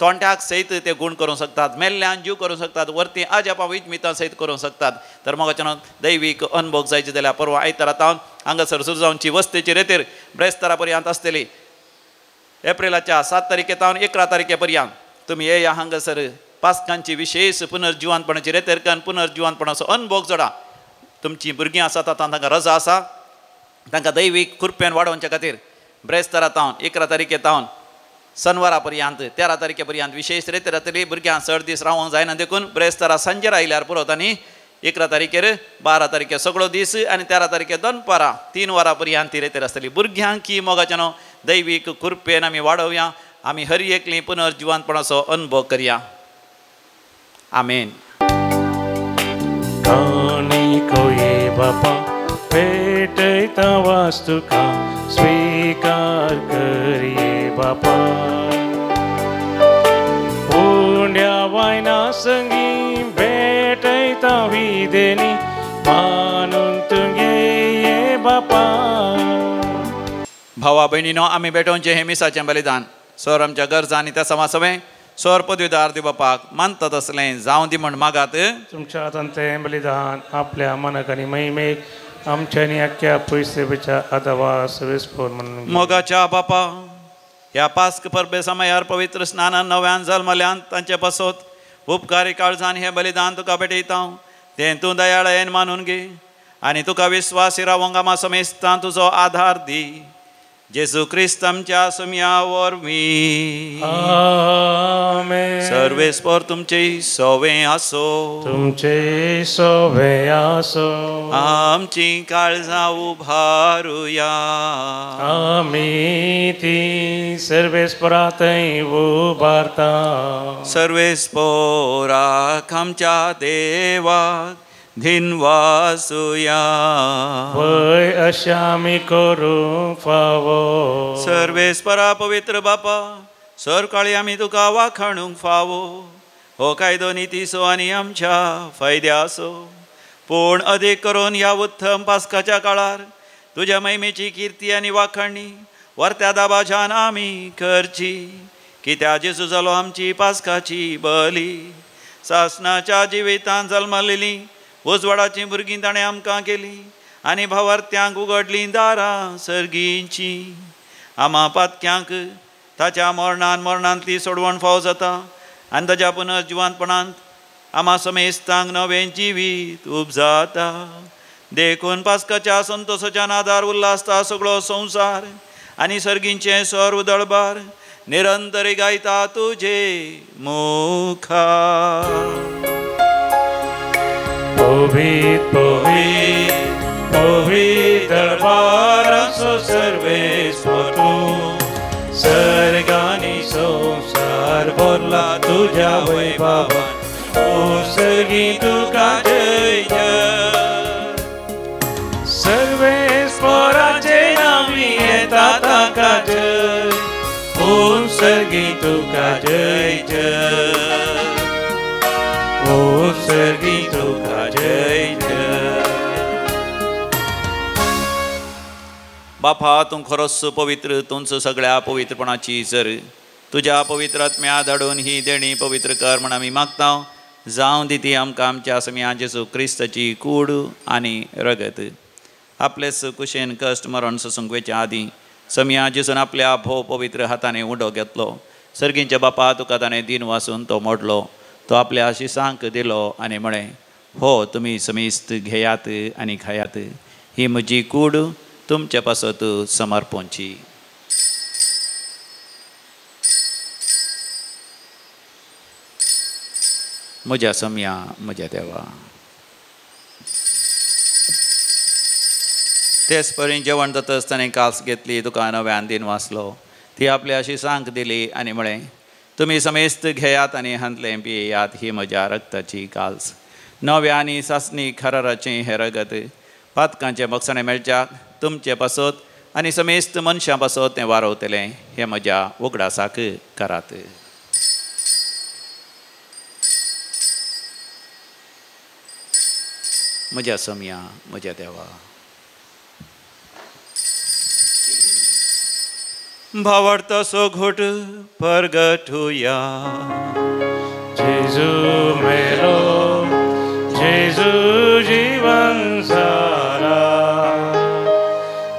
तोंड्याक सयत ते गूण करूंक शकतात, मेल्ल्यान जीव करूंक शकतात, वरती आजापा विचमितां सयत करूंक शकतात. तर मोगाचें दैवीक अनुभव जायचे जाल्यार परवा आयतारातावन हांगासर सुरू जावची वस्तेची रेतेर ब्रेस्तारा पर्यंत आसतली. एप्रिलाच्या 7 तारखेतावन 11 तारखे पर्यंत तुमी येया हांगासर पास्कांची विशेष पुनर्जिवंतपणाची रेतेर कान पुनर्जिवंतपणाचो अनुभव जोडा. तुमची भुरगीं आसात तांकां रजा आसा, तांकां दैवीक कृपेन वाडोवचे खातीर ब्रेस्तारातावन 11 तारखेतावन शनवारा पर्यंत 13 तारखे पर्यंत विशेष रेतेर जातली. भुरग्यांक चड दीस रावंक जायना देखून ब्रेस्तारा सांजेर आयल्यार पुरो आनी 11 तारखेर 12 तारखे सगळो दीस आनी 13 तारखे दनपारां 3 वरां पर्यंत ती रेतेर आसतली. भुरग्यांक ही मोगाचें न्हू दैवीक कृपेन आमी वाडोवया, आमी हर एकली पुनर्जिवंतपणाचो अनुभव करया. आमेन. बापा पेटयता वास्तुका स्वीकार करिये बापा. उंड्या वायना संगी पेटयता विदेनी मानून तुंगे बापा. भावा भयणीनो, आमी भेटोवचें हें मिसाचें बलिदान सर आमच्या गरजा आनी त्या समासवें स्वर पदवीदार दिवपाक मानता तसलें जावं दी म्हण मागात. तुमच्या हातान तें बलिदान आपल्या मनाक आनी महिमेक आमच्या आनी आख्या पयसेच्या आदावा सवेस्फोर म्हणून मोगाच्या बापा, ह्या पास्क परबे समयार पवित्र स्नानान नव्यान जल्मल्यान तांचे पासत उपकारी काळजान हें बलिदान तुका भेटयता. तें तूं दयाळेन मानून घे आनी तुका विस्वासी रावंक आमा समेस्तां तुजो आधार दी. जेजू क्रिस्त आमच्या सुमया वरवीं. आमेन. सर्वेस्पर तुमचे सोवें आसो. तुमचे सोवे आसो. आमची काळजां उभारुया. आमी ती सर्वेस्परा थंय उबारता. सर्वेस्पराक आमच्या देवाक धिनवासुया. पळय अशें आमी करूंक फावो. सर्वेस्परा पवित्र बापा, सरकाळी आमी तुका वाखाणूंक फावो. हो कायदो नितीसो आनी आमच्या फायद्यासो. पूण अदीक करून ह्या उत्तम पास्काच्या काळार तुज्या महिमेची किर्ती आनी वाखाणणी वर्त्या दाबाच्यान आमी करची. कित्याक जेजू जालो आमची पास्काची बली. सासणाच्या जिवितांत जल्मलेली उजवाडाची भुरगीं ताणें आमकां केली आनी भावार्थ्यांक उगडलीं दारां सर्गींची. आमा पातक्यांक ताच्या मरणांतली सोडवण फाव जाता आनी ताच्या पुनर्जिवांतपणांत आमा समेस्तांक नवें जिवीत उपजाता. देखून पास्काच्या संतोशाच्या नादार उल्हासता सगळो संवसार आनी सर्गींचे स्वर उदळबार निरंतरी गायता तुजे मुखार. पवित्र पवित्र पवित्र दरबाराचो सर्वेस्वर तूं. सर्गांनी संवसार भरला तुज्या वैभवान. सर्गी तुका जय जय. सर्वेस्पराचे नावी येता ताका जय. सर्गी तुका जय जय. सर्गी तुका जय जय. बापा, तूं खरोच पवित्र. तूंच सगळ्या पवित्रपणाची जर तुज्या पवित्र आत्म्या धाडून ही देणी पवित्र कर म्हण आमी मागता. जावं दी ती आमकां आमच्या समिया जेजू क्रिस्ताची कूड आनी रगत. आपलेच कुशेन कश्ट मरण ससूंकवेच्या आदीं समिया जेजून आपल्या भोव पवित्र हाताने उडो घेतलो. सर्गींच्या बापा, तुका ताणें दिन वाचून तो मोडलो. तो आपल्या शिसांक दिलो आनी म्हळें, हो तुमी समेस्त घेयात आनी खायात. ही म्हजी कूड तुमचे पासत समर्पोवची. म्हज्या समिया, म्हज्या देवा. तेच परी जेवण जातच ताणें कास घेतली, तुका नव्यान दिन वाचलो. ती आपल्या शिसांक दिली आनी म्हळें, तुमी समेस्त घेयात आनी हांतलें पियेयात. ही म्हज्या रक्ताची काल्स, नव्या आनी सासणी खराराचें हें रगत. पातकांचें बक्षणें मेळच्याक तुमचे पासत आनी समेस्त मनशां पासत तें वारवतलें. हें म्हज्या उगडासाक करात. म्हज्या समिया, म्हज्या देवा. भावार्थाचो घोट परगटुया. जेजू मेलो, जेजू जीवन जाला.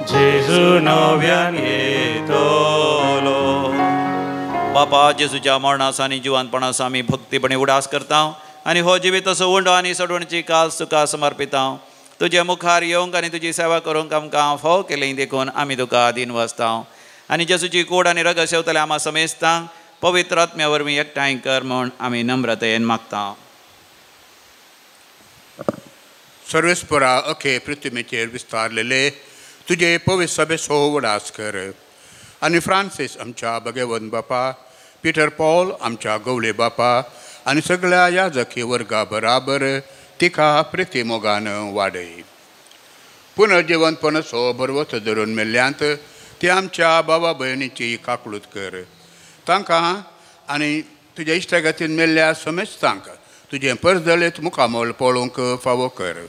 जेजू नव्यान येतलो. बापा, जेजूच्या मरणास आनी जिवंतपणास आमी भक्तीपणे उडास करता आनी हो जिवीत असो उंडो आनी सडवणची काल तुका समर्पिता. तुजे मुखार येवंक आनी तुजी सेवा करूंक आमकां फाव केलें देखून आमी तुका दिन वाचता. आनी जेजूची कूड आनी रगत शेवतले आमा समेस्तांक पवित्र आत्म्या वरवीं एकठांय कर म्हूण आमी नम्रतेन मागता. सर्वेस्परा अखे पृथ्वीचेर विस्तारलेले तुजे पवित्र सभेचो उडास कर. आनी फ्रांसीस आमच्या भगवंत बापा, पिटर पॉल आमच्या गवळे बापा आनी सगळ्या याजकी वर्गा बराबर तिका प्रितीमोगान वाडय. पुनर्जिवंतपणाचो बरवत धरून मेल्ल्यांत ती आमच्या बाबा भयणीची काकळूत कर. तांकां आनी तुज्या इश्टागतीन मेल्ल्या समेस्तांक तुजें परजळीत मुखामोल पळोवंक फावो कर.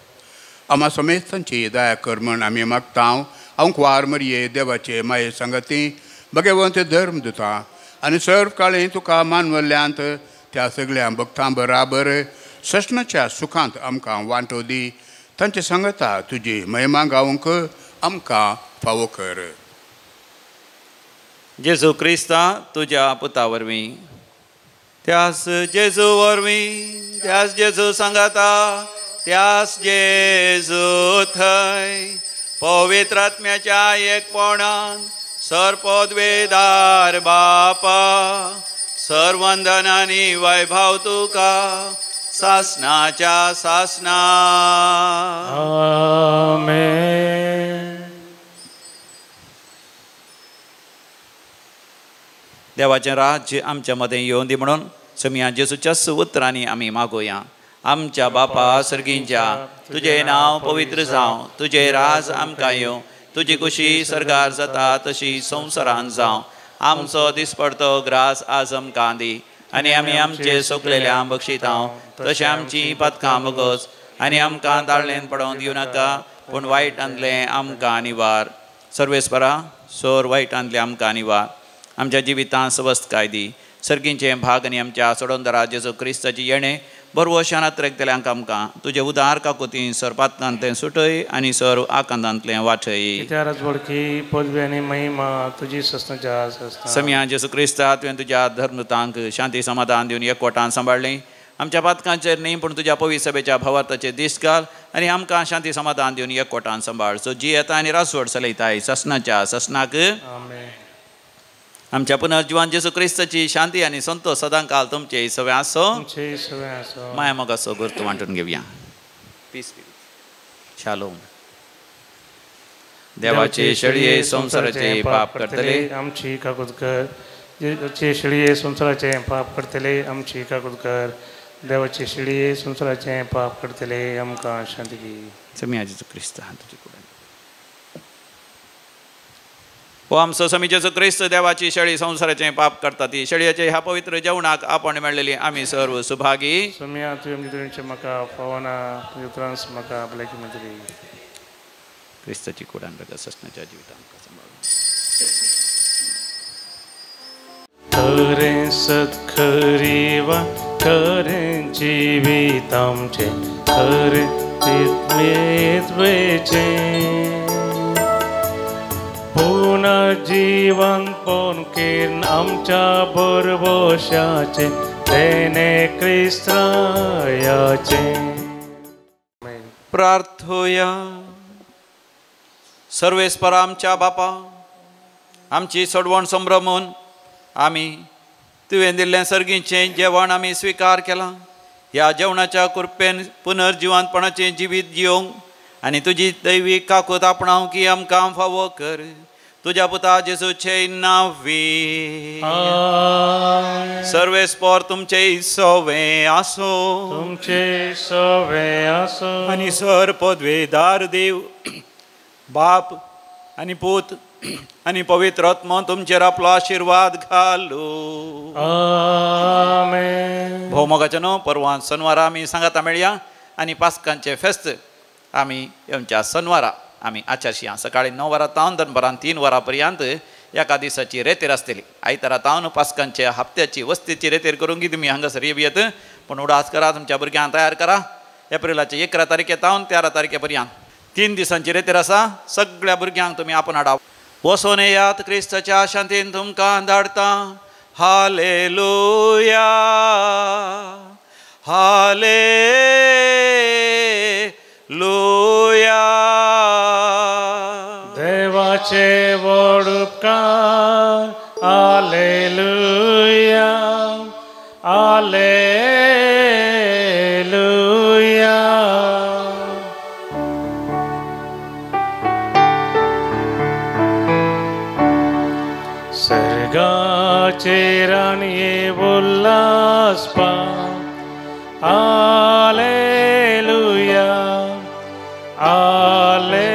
आमा समेस्तांची दया कर म्हण आमी मागता. अंकवार मरये देवाचे माये सांगती भगवंत धर्मदुता आनी सर्व काळी तुका मानवल्ल्यांत त्या सगळ्या भक्तां बराबर सशनाच्या सुखांत आमकां वांटो दी. तांचे सांगता तुजी महिमा गावूंक आमकां फावो कर. जेजू क्रिस्ता तुज्या पुता वरवीं त्यास जेजू वरवीं त्यास जेजू सांगता त्यास जेजू थंय पवित्र आत्म्याच्या एकपणान सर्वोद्वेदार बापा सर्वंदन आनी वैभव तुका सासनाच्या सासना. आमेन. देवाचें राज्य आमच्या मदें येवं दी म्हणून समिया जेजूच्याच उतरांनी आमी मागोया. आमच्या बापा सर्गींच्या तुजें नांव पवित्र जावं, तुजें राज आमकां येवं, तुजी कुशी सरकार जाता तशी संवसारांत जावं. आमचो दिसपडतो ग्रास आज आमकां दी आनी आमी आमचे सोकलेल्या बक्षितांव तशें आमची पथकां बगोस आनी आमकां दाळ्ळेन पडोवन दिवं नाका पूण वायटांतलें आमकां निवार. सर्वेस्परा सोर वायटांतले आमकां निवार. आमच्या जिवितांत स्वस्थकाय दी. सर्गींचें भाग आनी आमच्या सोडोंदरा जेजू क्रिस्ताची येणे बरवशान आत्रेकतल्यांक आमकां तुजे उदार काकुतीन सर पातकांतलें सुटय आनी सर आकांतांतलें वाटय. त्या राजवडकी पदवी आनी महिमा तुजी सस्नाच्या सस्ना. समिया जेजू क्रिस्ता तुवें तुज्या धर्मतांक शांती समाधान दिवन एकवटान सांबाळलें. आमच्या पातकांचेर न्ही पूण तुज्या पवित्र सभेच्या भवार्थाचेर दीस घाल आनी आमकां शांती समाधान दिवन एकवटान सांबाळ. सो जी येता आनी रासवड चलयताय ससनाच्या ससनाक. आमेन. आमच्या पुनर्जीवन जेजू क्रिस्ताची शांती आनी संतोष सदांकाल तुमचे सगळे आसो. तुमचे सगळे आसो. माया मोग असो गुर्त वांटून घेवया. पीस शालोम. देवाचे शेळये संसाराचे पाप करतले आमची काकूत कर. देवाचे शेळये संसाराचे पाप करतले आमची काकूत कर. देवाचे शेळये संसाराचे पाप करतले आमकां शांती दी. समिया जेजू क्रिस्त तुजे कुडे हो आमचो समी जेजू क्रिस्त देवाची शेळी संसाराचें पाप करता ती शेळयेचे ह्या पवित्र जेवणाक आपण मेळलेली आमी सर्व सुभागी. समिया तुवें म्हाका फावना तुजे उतरांस म्हाका आपल्याकी मेळटली. क्रिस्ताची कुडान रगत ससनाच्या जिवितांत खरें सत्खरी वा खरें जिवीत आमचें खरें वेचें पुनर्जीवन पोन केर आमच्या बरवशाचे तेने क्रिस्तायाचे. प्रार्थोया. सर्वेस्पर आमच्या बापा आमची सोडवण संभ्रमून आमी तुवें दिल्लें सर्गीचें जेवण आमी स्विकार केलां. ह्या जेवणाच्या कृपेन पुनर्जिवंतपणाचें जिवीत जियोंक आनी तुजी दैवीक काकूत आपणाव की आमकां फावो कर. तुज्या पुता जेजूचे नांवी सर्वेस्पर तुमचे सवे आसो. तुमचे सवे आसो. आनी सर पदवेदार देव बाप आनी पूत आनी पवित्र आत्मा तुमचेर आपलो आशिर्वाद घालू. आमेन. भोवमोगाच्या न्हू परवां शनवारा आमी सांगाता मेळया आनी पास्कांचे फेस्त आमी येवच्या शनवारा आमी आचारशी सकाळी 9 वरां तावन दनपरां 3 वरां पर्यंत एका दिसाची रेतेर आसतली. आयतारा तावन पास्कांच्या हप्त्याची वस्तीची रेतेर करूंक तुमी हांगासर येवयेत पूण उडास करा. तुमच्या भुरग्यांक तयार करा. एप्रिलाचे 11 तारखे तावन 13 तारखे पर्यंत 3 दिसांची रेतेर आसा. सगळ्या भुरग्यांक तुमी आपण हाडा. वसोन येयात क्रिस्ताच्या शांतीन तुमकां धाडटा. Hallelujah hallelujah. देवाचे व्हड उपकार. Hallelujah hallelujah. सर्गाचेर आनी उल्हास पा. Hallelujah hallelujah.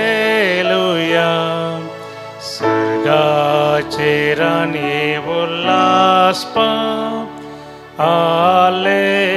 सर्गाचेर आनी उल्हास पा. हालेलुया.